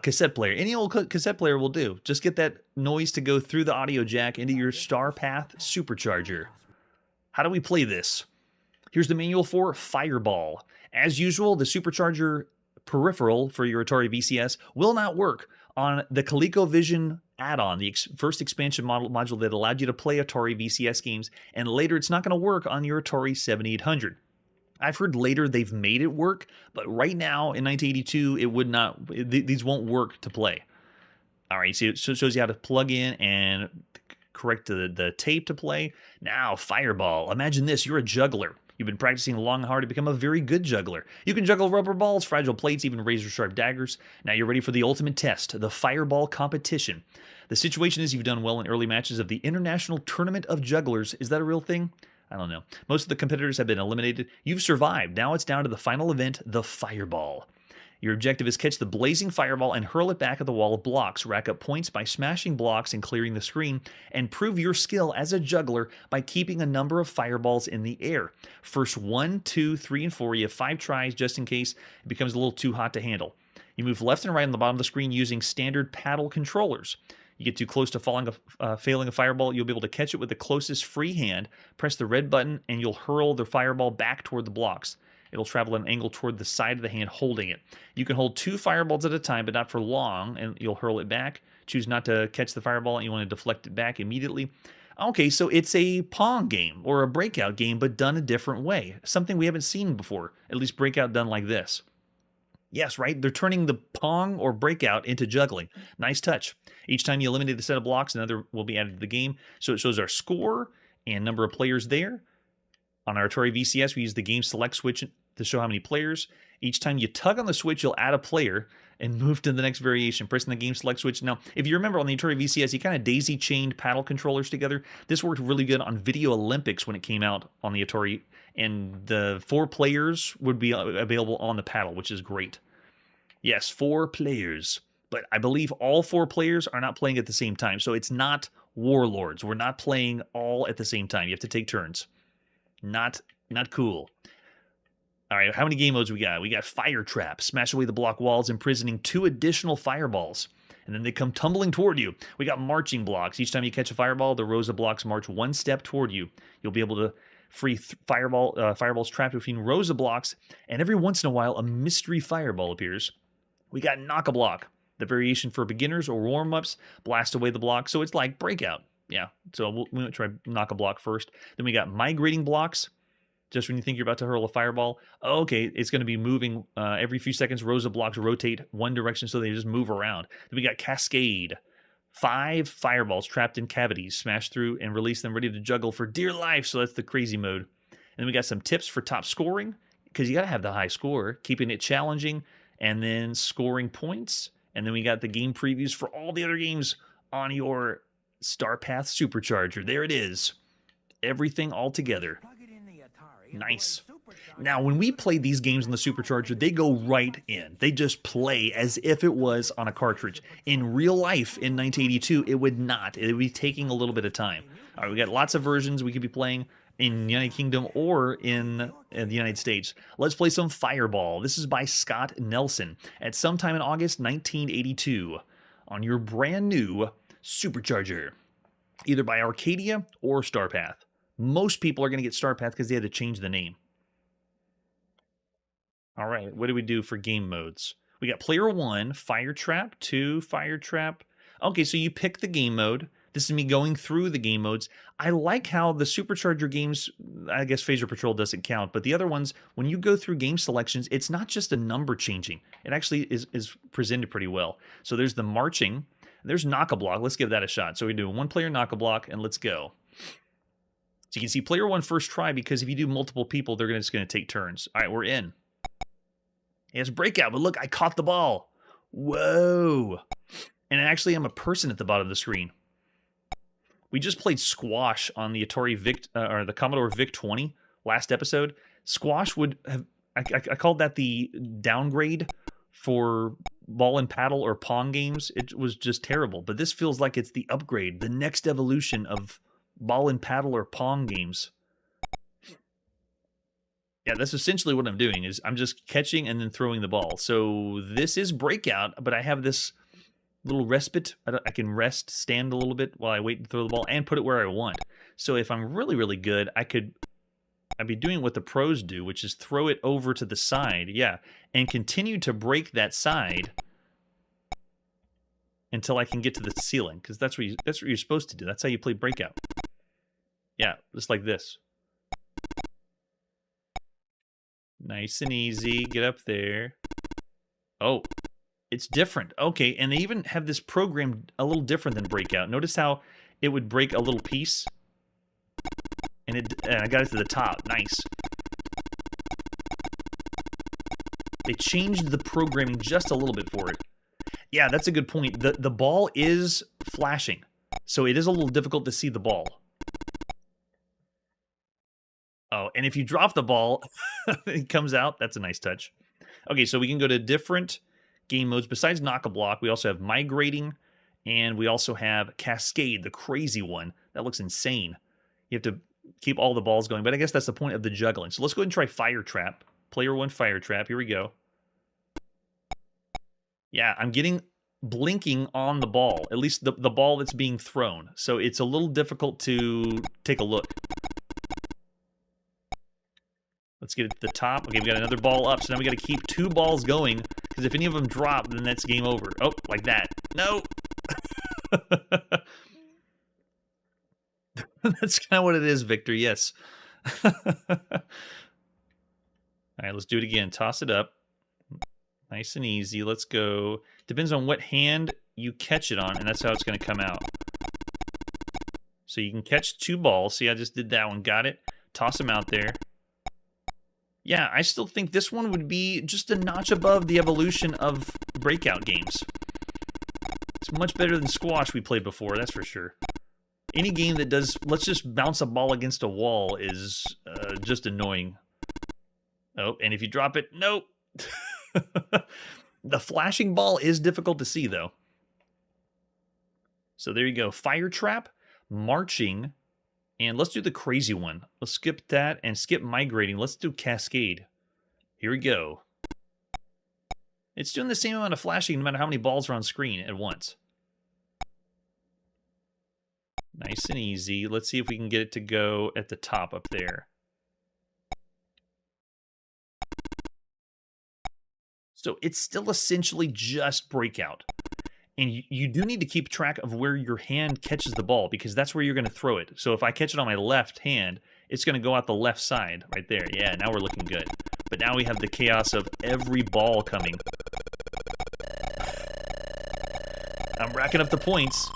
Cassette player. Any old cassette player will do. Just get that noise to go through the audio jack into your StarPath Supercharger. How do we play this? Here's the manual for Fireball. As usual, the Supercharger peripheral for your Atari VCS will not work on the ColecoVision add-on, the first expansion module that allowed you to play Atari VCS games, and later it's not going to work on your Atari 7800. I've heard later they've made it work, but right now in 1982 it would not. These won't work to play. All right, so it shows you how to plug in and correct the tape to play. Now, Fireball. Imagine this: you're a juggler. You've been practicing long and hard to become a very good juggler. You can juggle rubber balls, fragile plates, even razor-sharp daggers. Now you're ready for the ultimate test, the Fireball competition. The situation is you've done well in early matches of the International Tournament of Jugglers. Is that a real thing? I don't know. Most of the competitors have been eliminated. You've survived. Now it's down to the final event, the fireball. Your objective is catch the blazing fireball and hurl it back at the wall of blocks. Rack up points by smashing blocks and clearing the screen, and prove your skill as a juggler by keeping a number of fireballs in the air. First 1, 2, 3, and 4. You have 5 tries just in case it becomes a little too hot to handle. You move left and right on the bottom of the screen using standard paddle controllers. You get too close to failing a fireball, you'll be able to catch it with the closest free hand. Press the red button, and you'll hurl the fireball back toward the blocks. It'll travel at an angle toward the side of the hand holding it. You can hold 2 fireballs at a time, but not for long, and you'll hurl it back. Choose not to catch the fireball, and you want to deflect it back immediately. Okay, so it's a Pong game, or a Breakout game, but done a different way. Something we haven't seen before, at least Breakout done like this. Yes, right? They're turning the Pong or Breakout into juggling. Nice touch. Each time you eliminate a set of blocks, another will be added to the game. So it shows our score and number of players there. On our Atari VCS, we use the game select switch to show how many players. Each time you tug on the switch, you'll add a player and move to the next variation, pressing the game select switch. Now, if you remember on the Atari VCS, you kind of daisy-chained paddle controllers together. This worked really good on Video Olympics when it came out on the Atari, and the 4 players would be available on the paddle, which is great. Yes, 4 players. But I believe all 4 players are not playing at the same time, so it's not Warlords. We're not playing all at the same time. You have to take turns. Not cool. All right, how many game modes we got? We got Fire Trap. Smash away the block walls, imprisoning 2 additional fireballs. And then they come tumbling toward you. We got Marching Blocks. Each time you catch a fireball, the rows of blocks march 1 step toward you. You'll be able to free fireballs trapped between rows of blocks, and every once in a while, a mystery fireball appears. We got Knock-a-Block, the variation for beginners or warm-ups. Blast away the block, so it's like Breakout. Yeah, so we might try Knock-a-Block first. Then we got Migrating Blocks. Just when you think you're about to hurl a fireball, okay, it's going to be moving every few seconds. Rows of blocks rotate one direction, so they just move around. Then we got Cascade. 5 fireballs trapped in cavities. Smash through and release them, ready to juggle for dear life. So that's the crazy mode. And then we got some tips for top scoring, because you got to have the high score, keeping it challenging, and then scoring points. And then we got the game previews for all the other games on your StarPath SuperCharger. There it is. Everything all together. Nice. Now, when we play these games on the SuperCharger, they go right in. They just play as if it was on a cartridge. In real life, in 1982, it would not. It would be taking a little bit of time. All right, we got lots of versions we could be playing in the United Kingdom or in the United States. Let's play some Fireball. This is by Scott Nelson at sometime in August 1982 on your brand new SuperCharger, either by Arcadia or StarPath. Most people are going to get StarPath because they had to change the name. All right, what do we do for game modes? We got Player 1, Fire Trap, 2, Fire Trap. Okay, so you pick the game mode. This is me going through the game modes. I like how the SuperCharger games, I guess Phaser Patrol doesn't count, but the other ones, when you go through game selections, it's not just a number changing. It actually is presented pretty well. So there's the marching. There's Knock-a-Block. Let's give that a shot. So we do 1-player Knock-a-Block, and let's go. So you can see Player 1 first try, because if you do multiple people, they're just going to take turns. All right, we're in. It's Breakout, but look, I caught the ball. Whoa. And actually, I'm a person at the bottom of the screen. We just played Squash on the Atari or the Commodore VIC-20 last episode. Squash would have, I called that the downgrade for ball and paddle or Pong games. It was just terrible, but this feels like it's the upgrade, the next evolution of ball and paddle or Pong games. Yeah, that's essentially what I'm doing, is I'm just catching and then throwing the ball. So this is Breakout, but I have this little respite. I can stand a little bit while I wait to throw the ball and put it where I want. So if I'm really, really good, I'd be doing what the pros do, which is throw it over to the side, yeah, and continue to break that side until I can get to the ceiling, because that's what you're supposed to do. That's how you play Breakout. Yeah, just like this. Nice and easy. Get up there. Oh, it's different. Okay, and they even have this program a little different than Breakout. Notice how it would break a little piece, and I got it to the top. Nice. They changed the programming just a little bit for it. Yeah, that's a good point. The ball is flashing, so it is a little difficult to see the ball. Oh, and if you drop the ball, it comes out. That's a nice touch. Okay, so we can go to different game modes. Besides knock-a-block, we also have migrating, and we also have cascade, the crazy one. That looks insane. You have to keep all the balls going, but I guess that's the point of the juggling. So let's go ahead and try fire trap. Player 1 fire trap. Here we go. Yeah, I'm getting blinking on the ball, at least the ball that's being thrown. So it's a little difficult to take a look. Let's get it to the top. Okay, we got another ball up, so now we got to keep 2 balls going, because if any of them drop, then that's game over. Oh, like that. No! That's kind of what it is, Victor, yes. All right, let's do it again. Toss it up. Nice and easy. Let's go. Depends on what hand you catch it on, and that's how it's going to come out. So you can catch 2 balls. See, I just did that one. Got it. Toss them out there. Yeah, I still think this one would be just a notch above the evolution of breakout games. It's much better than squash we played before, that's for sure. Any game that does, let's just bounce a ball against a wall is just annoying. Oh, and if you drop it, nope. The flashing ball is difficult to see, though. So there you go. Fire trap, marching, and let's do the crazy one. Let's skip that and skip migrating. Let's do cascade. Here we go. It's doing the same amount of flashing no matter how many balls are on screen at once. Nice and easy. Let's see if we can get it to go at the top up there. So it's still essentially just breakout. And you do need to keep track of where your hand catches the ball, because that's where you're going to throw it. So if I catch it on my left hand, it's going to go out the left side right there. Yeah, now we're looking good. But now we have the chaos of every ball coming. I'm racking up the points.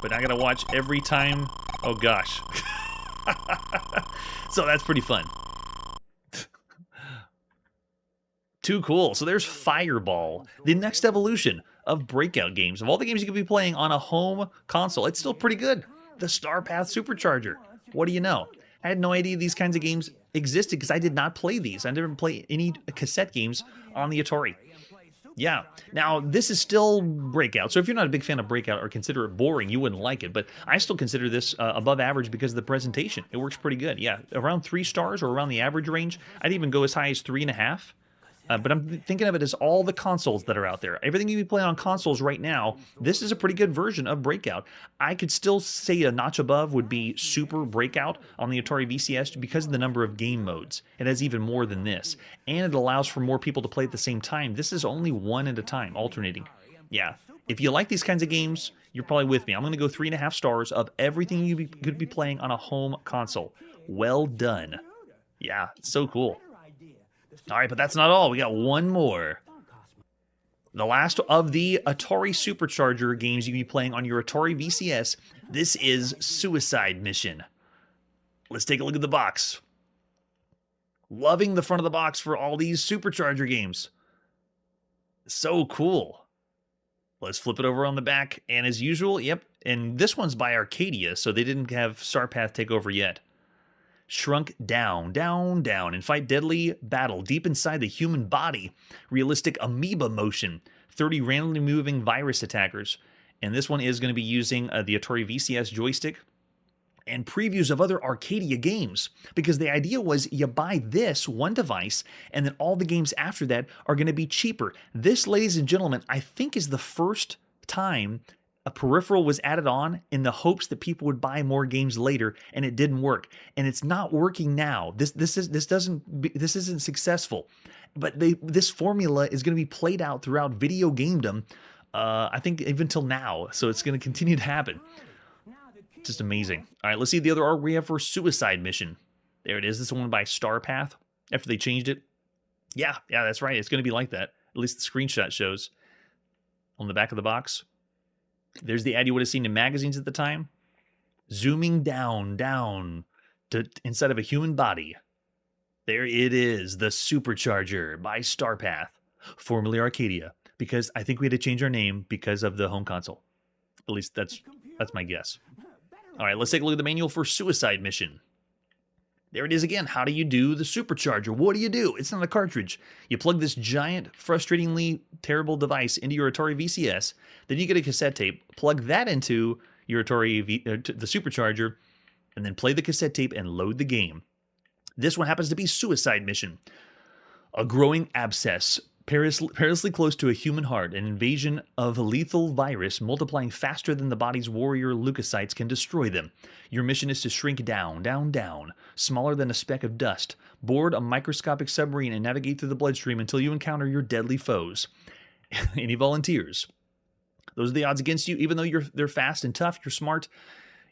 But I got to watch every time. Oh, gosh. So that's pretty fun. Too cool. So there's Fireball, the next evolution of breakout games. Of all the games you could be playing on a home console, it's still pretty good. The StarPath SuperCharger. What do you know? I had no idea these kinds of games existed because I did not play these. I didn't play any cassette games on the Atari. Yeah. Now, this is still Breakout. So if you're not a big fan of Breakout or consider it boring, you wouldn't like it. But I still consider this above average because of the presentation. It works pretty good. Yeah, around 3 stars or around the average range. I'd even go as high as 3.5. But I'm thinking of it as all the consoles that are out there. Everything you be playing on consoles right now, this is a pretty good version of Breakout. I could still say a notch above would be Super Breakout on the Atari VCS because of the number of game modes. It has even more than this. And it allows for more people to play at the same time. This is only one at a time, alternating. Yeah, if you like these kinds of games, you're probably with me. I'm going to go 3.5 stars of everything you could be playing on a home console. Well done. Yeah, so cool. All right, but that's not all. We got one more. The last of the Atari SuperCharger games you can be playing on your Atari VCS. This is Suicide Mission. Let's take a look at the box. Loving the front of the box for all these SuperCharger games. So cool. Let's flip it over on the back. And as usual, yep, and this one's by Arcadia, so they didn't have StarPath take over yet. Shrunk down, down, down, and fight deadly battle deep inside the human body. Realistic amoeba motion. 30 randomly moving virus attackers. And this one is going to be using the Atari VCS joystick and previews of other Arcadia games. Because the idea was you buy this one device, and then all the games after that are going to be cheaper. This, ladies and gentlemen, I think is the first time a peripheral was added on in the hopes that people would buy more games later, and it didn't work. And it's not working now. This isn't successful. But this formula is going to be played out throughout video gamedom, I think even till now. So it's going to continue to happen. Just amazing. All right, let's see the other art we have for Suicide Mission. There it is. This one by StarPath after they changed it. Yeah, that's right. It's going to be like that. At least the screenshot shows on the back of the box. There's the ad you would have seen in magazines at the time. Zooming down to inside of a human body. There it is, the SuperCharger by StarPath, formerly Arcadia, because I think we had to change our name because of the home console. At least that's my guess. All right, let's take a look at the manual for Suicide Mission. There it is again. How do you do the SuperCharger? What do you do? It's not a cartridge. You plug this giant, frustratingly terrible device into your Atari VCS. Then you get a cassette tape, plug that into your the SuperCharger, and then play the cassette tape and load the game. This one happens to be Suicide Mission. A growing abscess, perilously close to a human heart, an invasion of a lethal virus multiplying faster than the body's warrior leukocytes can destroy them. Your mission is to shrink down, down, down, smaller than a speck of dust, board a microscopic submarine and navigate through the bloodstream until you encounter your deadly foes. Any volunteers? Those are the odds against you. Even though they're fast and tough, you're smart,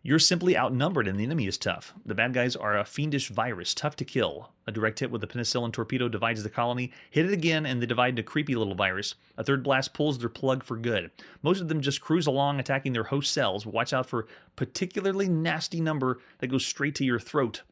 you're simply outnumbered and the enemy is tough. The bad guys are a fiendish virus, tough to kill. A direct hit with a penicillin torpedo divides the colony. Hit it again and they divide into a creepy little virus. A third blast pulls their plug for good. Most of them just cruise along attacking their host cells. Watch out for a particularly nasty number that goes straight to your throat.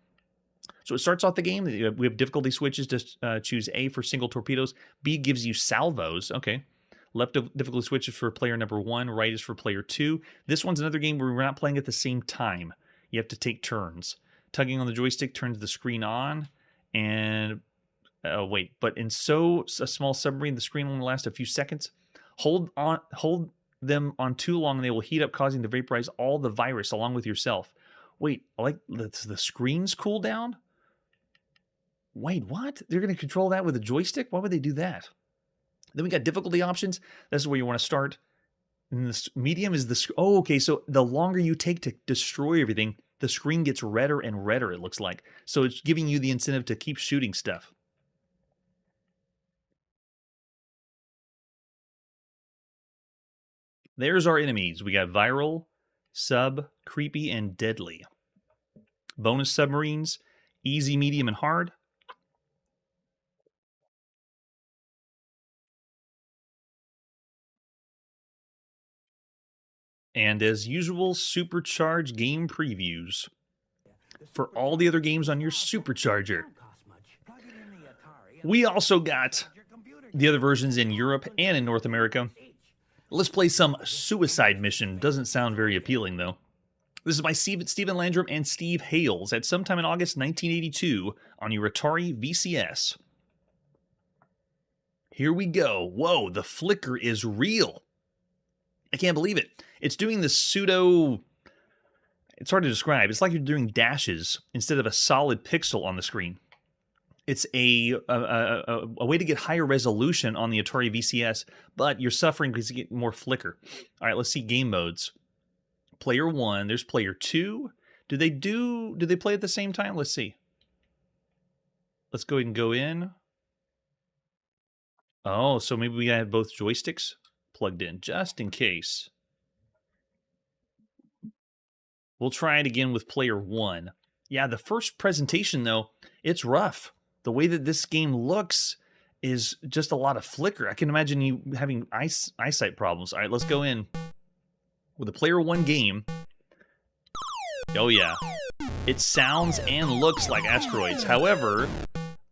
So it starts off the game. We have difficulty switches to choose A for single torpedoes. B gives you salvos. Okay. Left difficulty switches for player number 1. Right is for player 2. This one's another game where we're not playing at the same time. You have to take turns. Tugging on the joystick turns the screen on. And wait, but in a small submarine, the screen only lasts a few seconds. Hold them on too long and they will heat up, causing to vaporize all the virus along with yourself. Wait, like the screens cool down? Wait, what? They're going to control that with a joystick? Why would they do that? Then we got difficulty options. This is where you want to start. And this medium is the... Oh, okay, so the longer you take to destroy everything, the screen gets redder and redder, it looks like. So it's giving you the incentive to keep shooting stuff. There's our enemies. We got Viral, Sub, Creepy, and Deadly. Bonus submarines, Easy, Medium, and Hard. And as usual, SuperCharge game previews for all the other games on your SuperCharger. We also got the other versions in Europe and in North America. Let's play some Suicide Mission. Doesn't sound very appealing, though. This is by Stephen Landrum and Steve Hales at sometime in August 1982 on your Atari VCS. Here we go. Whoa, the flicker is real. I can't believe it. It's doing this pseudo... It's hard to describe. It's like you're doing dashes instead of a solid pixel on the screen. It's a way to get higher resolution on the Atari VCS, but you're suffering because you get more flicker. All right, let's see game modes. Player 1, there's player 2. Do they play at the same time? Let's see. Let's go ahead and go in. Oh, so maybe we have both joysticks plugged in, just in case. We'll try it again with player 1. Yeah, the first presentation, though, it's rough. The way that this game looks is just a lot of flicker. I can imagine you having eyesight problems. All right, let's go in with a player 1 game. Oh, yeah. It sounds and looks like asteroids. However,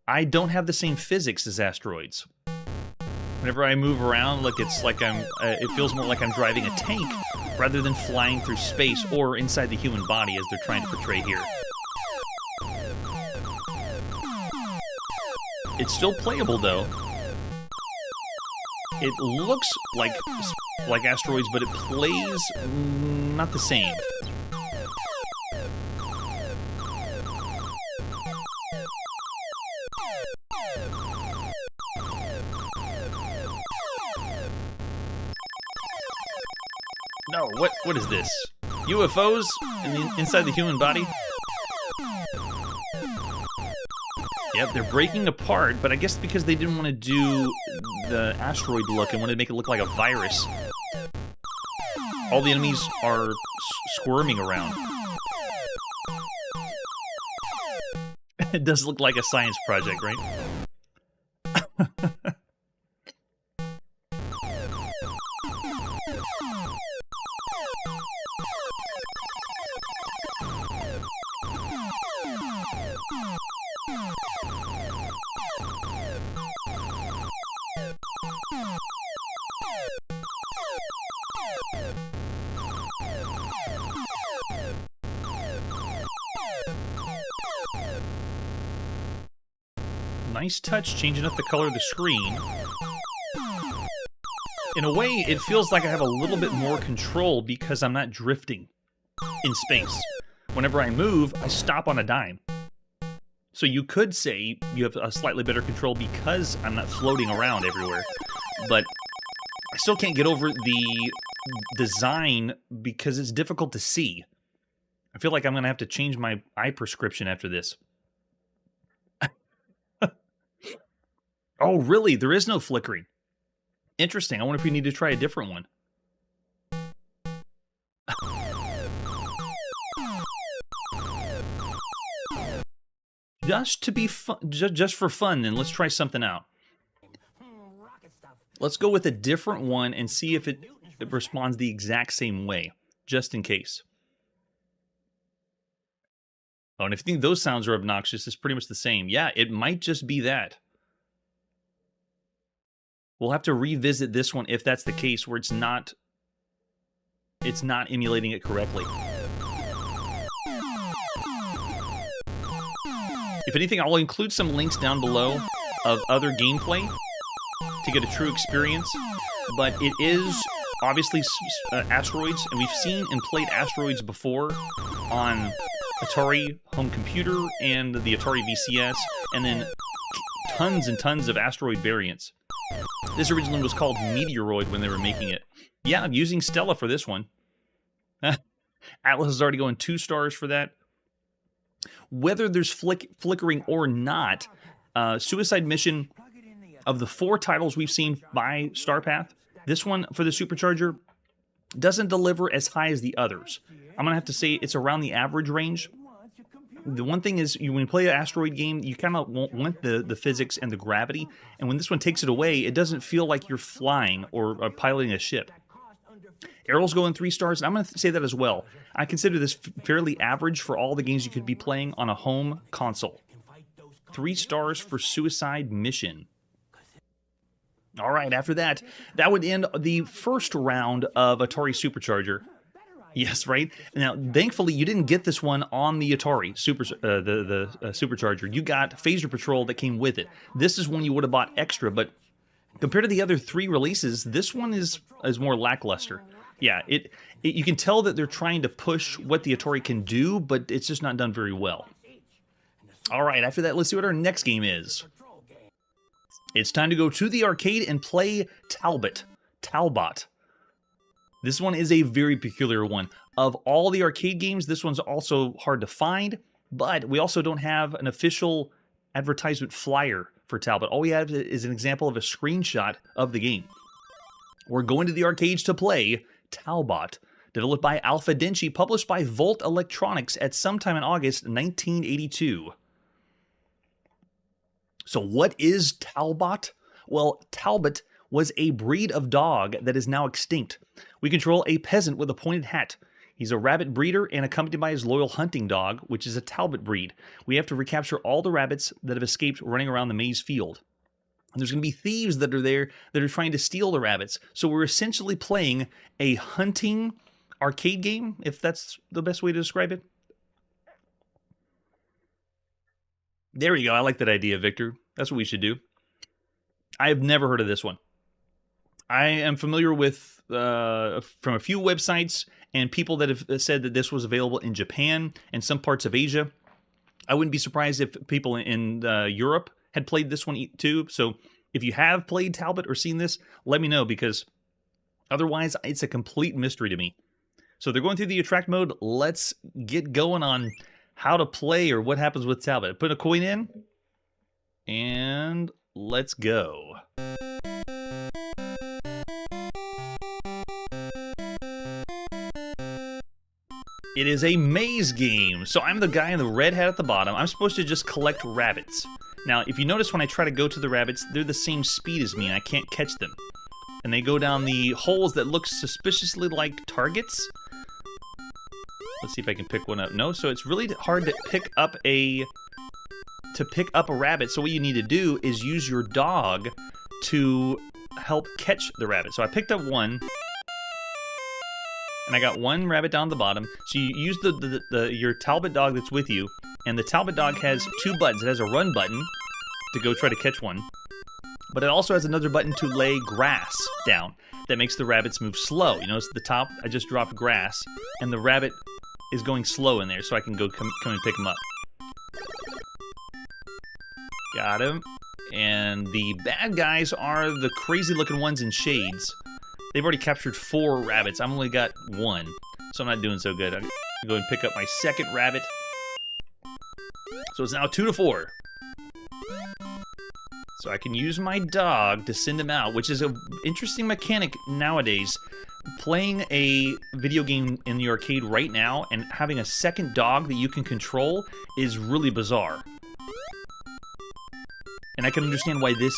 I don't have the same physics as asteroids. Whenever I move around, look, it's like it feels more like I'm driving a tank rather than flying through space or inside the human body as they're trying to portray here. It's still playable, though. It looks like asteroids, but it plays not the same. No, what is this? UFOs inside the human body? Yep, they're breaking apart, but I guess because they didn't want to do the asteroid look and wanted to make it look like a virus. All the enemies are squirming around. It does look like a science project, right? Nice touch, changing up the color of the screen. In a way, it feels like I have a little bit more control because I'm not drifting in space. Whenever I move, I stop on a dime. So you could say you have a slightly better control because I'm not floating around everywhere. But I still can't get over the design because it's difficult to see. I feel like I'm going to have to change my eye prescription after this. Oh, really? There is no flickering. Interesting. I wonder if we need to try a different one. Just to be fun, just for fun, then let's try something out. Let's go with a different one and see if it responds the exact same way, just in case. Oh, and if you think those sounds are obnoxious, it's pretty much the same. Yeah, it might just be that. We'll have to revisit this one if that's the case, where it's not emulating it correctly. If anything, I'll include some links down below of other gameplay to get a true experience, but it is obviously Asteroids, and we've seen and played Asteroids before on Atari home computer and the Atari VCS, and then tons and tons of Asteroid variants. This originally was called Meteoroid when they were making it. Yeah, I'm using Stella for this one. Atlas is already going 2 stars for that. Whether there's flickering or not, Suicide Mission, of the 4 titles we've seen by Starpath, this one for the SuperCharger doesn't deliver as high as the others. I'm going to have to say it's around the average range. The one thing is, when you play an Asteroid game, you kind of want the physics and the gravity, and when this one takes it away, it doesn't feel like you're flying or piloting a ship. Errol's going 3 stars, and I'm going to say that as well. I consider this fairly average for all the games you could be playing on a home console. 3 stars for Suicide Mission. All right, after that, that would end the first round of Atari SuperCharger. Yes, right? Now, thankfully, you didn't get this one on the Atari SuperCharger. You got Phaser Patrol that came with it. This is one you would have bought extra, but compared to the other 3 releases, this one is more lackluster. Yeah, you can tell that they're trying to push what the Atari can do, but it's just not done very well. All right, after that, let's see what our next game is. It's time to go to the arcade and play Talbot. This one is a very peculiar one. Of all the arcade games, this one's also hard to find, but we also don't have an official advertisement flyer for Talbot. All we have is an example of a screenshot of the game. We're going to the arcades to play Talbot, developed by Alpha Denchi, published by Volt Electronics at sometime in August 1982. So what is Talbot? Well, Talbot was a breed of dog that is now extinct. We control a peasant with a pointed hat. He's a rabbit breeder and accompanied by his loyal hunting dog, which is a Talbot breed. We have to recapture all the rabbits that have escaped running around the maze field. And there's going to be thieves that are there that are trying to steal the rabbits. So we're essentially playing a hunting arcade game, if that's the best way to describe it. There you go. I like that idea, Victor. That's what we should do. I have never heard of this one. I am familiar with, from a few websites and people that have said that this was available in Japan and some parts of Asia. I wouldn't be surprised if people in Europe had played this one too. So if you have played Talbot or seen this, let me know, because otherwise it's a complete mystery to me. So they're going through the attract mode. Let's get going on how to play or what happens with Talbot. Put a coin in, and let's go. It is a maze game. So I'm the guy in the red hat at the bottom. I'm supposed to just collect rabbits. Now, if you notice when I try to go to the rabbits, they're the same speed as me, and I can't catch them. And they go down the holes that look suspiciously like targets. Let's see if I can pick one up. No, so it's really hard to pick up a rabbit. So what you need to do is use your dog to help catch the rabbit. So I picked up one, and I got one rabbit down the bottom. So you use your Talbot dog that's with you, and the Talbot dog has 2 buttons. It has a run button, to go try to catch one. But it also has another button to lay grass down that makes the rabbits move slow. You notice at the top, I just dropped grass, and the rabbit is going slow in there, so I can go come and pick him up. Got him. And the bad guys are the crazy-looking ones in shades. They've already captured 4 rabbits. I've only got 1, so I'm not doing so good. I'm going to go and pick up my second rabbit. So it's now 2-4. So I can use my dog to send him out, which is an interesting mechanic nowadays. Playing a video game in the arcade right now and having a second dog that you can control is really bizarre. And I can understand why this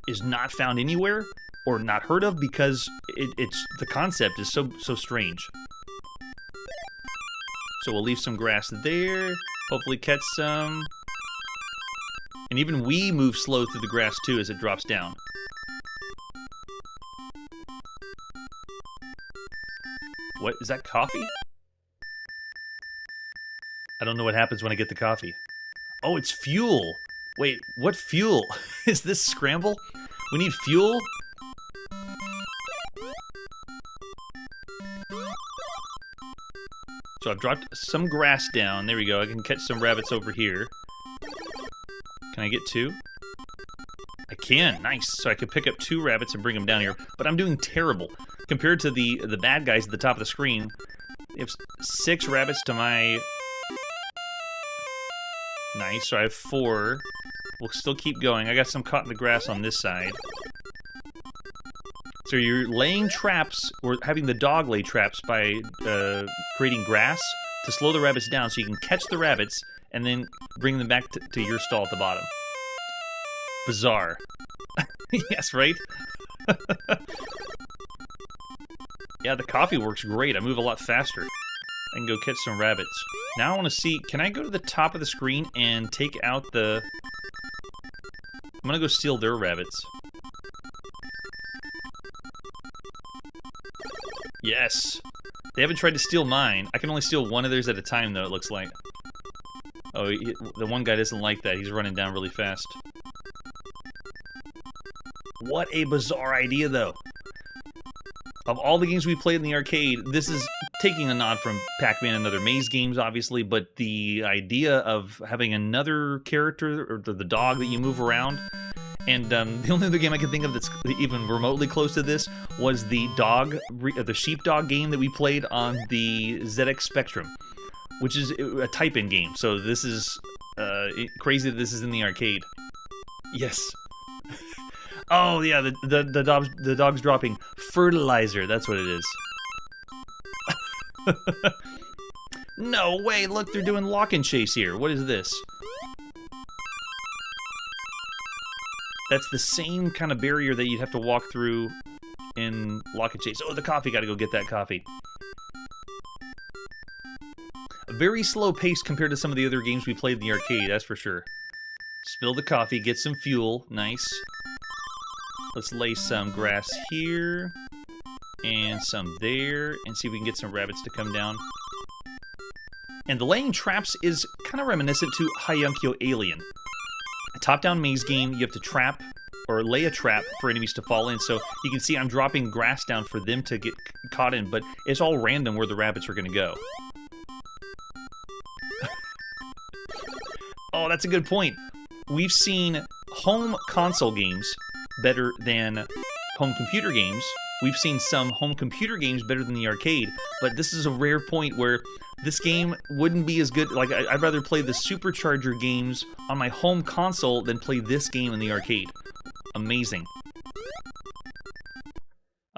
is not found anywhere or not heard of, because it's the concept is so strange. So we'll leave some grass there. Hopefully catch some. And even we move slow through the grass too as it drops down. What is that, coffee? I don't know what happens when I get the coffee. Oh, it's fuel. Wait, what fuel? Is this scramble? We need fuel? So I've dropped some grass down. There we go. I can catch some rabbits over here. Can I get 2? I can. Nice. So I can pick up 2 rabbits and bring them down here. But I'm doing terrible. Compared to the bad guys at the top of the screen, they have 6 rabbits to my... Nice. So I have 4. We'll still keep going. I got some caught in the grass on this side. So you're laying traps, or having the dog lay traps by creating grass to slow the rabbits down so you can catch the rabbits and then bring them back to your stall at the bottom. Bizarre. Yes, right? Yeah, the coffee works great. I move a lot faster. I can go catch some rabbits. Now I want to see, can I go to the top of the screen and take out the... I'm going to go steal their rabbits. Yes! They haven't tried to steal mine. I can only steal one of theirs at a time, though, it looks like. Oh, the one guy doesn't like that. He's running down really fast. What a bizarre idea, though. Of all the games we played in the arcade, this is taking a nod from Pac-Man and other maze games, obviously, but the idea of having another character, or the dog that you move around, and the only other game I can think of that's even remotely close to this was the sheepdog game that we played on the ZX Spectrum, which is a type-in game, so this is crazy that this is in the arcade. Yes. Oh, yeah, the dog's dropping fertilizer. That's what it is. No way, look, they're doing lock and chase here. What is this? That's the same kind of barrier that you'd have to walk through in lock and chase. Oh, the coffee, gotta go get that coffee. A very slow pace compared to some of the other games we played in the arcade, that's for sure. Spill the coffee, get some fuel, nice. Let's lay some grass here, and some there, and see if we can get some rabbits to come down. And the laying traps is kind of reminiscent to Hayunkyo Alien. A top-down maze game, you have to trap, or lay a trap for enemies to fall in, so you can see I'm dropping grass down for them to get caught in, but it's all random where the rabbits are going to go. Oh, that's a good point. We've seen home console games better than home computer games. We've seen some home computer games better than the arcade, but this is a rare point where this game wouldn't be as good. Like, I'd rather play the SuperCharger games on my home console than play this game in the arcade. Amazing.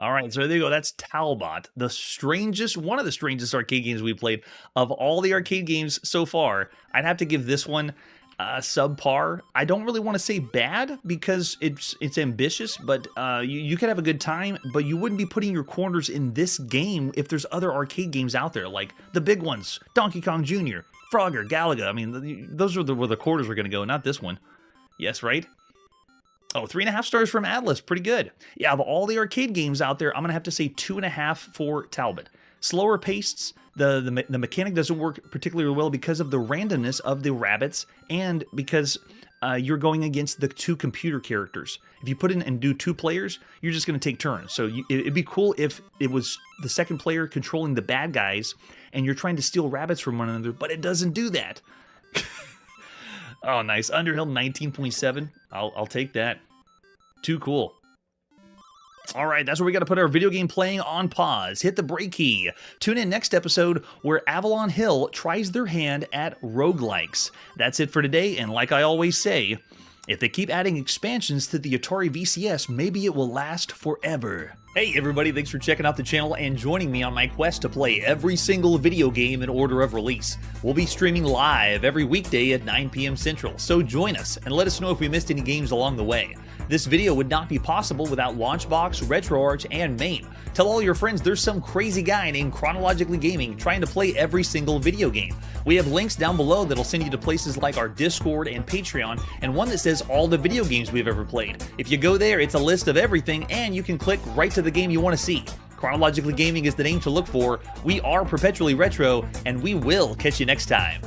Alright, so there you go. That's Talbot, one of the strangest arcade games we played. Of all the arcade games so far, I'd have to give this one subpar. I don't really want to say bad because it's ambitious, but you could have a good time, but you wouldn't be putting your corners in this game if there's other arcade games out there, like the big ones, Donkey Kong Jr., Frogger, Galaga. I mean, those are where the quarters are going to go, not this one. Yes, right? Oh, 3.5 stars from Atlas. Pretty good. Yeah, of all the arcade games out there, I'm going to have to say 2.5 for Talbot. Slower paced. The mechanic doesn't work particularly well because of the randomness of the rabbits, and because you're going against the 2 computer characters. If you put in and do 2 players, you're just going to take turns. So it'd be cool if it was the second player controlling the bad guys and you're trying to steal rabbits from one another, but it doesn't do that. Oh, nice. Underhill 19.7. I'll take that. Too cool. All right, that's where we got to put our video game playing on pause. Hit the break key. Tune in next episode where Avalon Hill tries their hand at roguelikes. That's it for today, and like I always say, if they keep adding expansions to the Atari VCS, maybe it will last forever. Hey everybody, thanks for checking out the channel and joining me on my quest to play every single video game in order of release. We'll be streaming live every weekday at 9 p.m. Central, so join us and let us know if we missed any games along the way. This video would not be possible without Launchbox, RetroArch, and MAME. Tell all your friends there's some crazy guy named Chronologically Gaming trying to play every single video game. We have links down below that'll send you to places like our Discord and Patreon, and one that says all the video games we've ever played. If you go there, it's a list of everything, and you can click right to the game you want to see. Chronologically Gaming is the name to look for. We are perpetually retro, and we will catch you next time.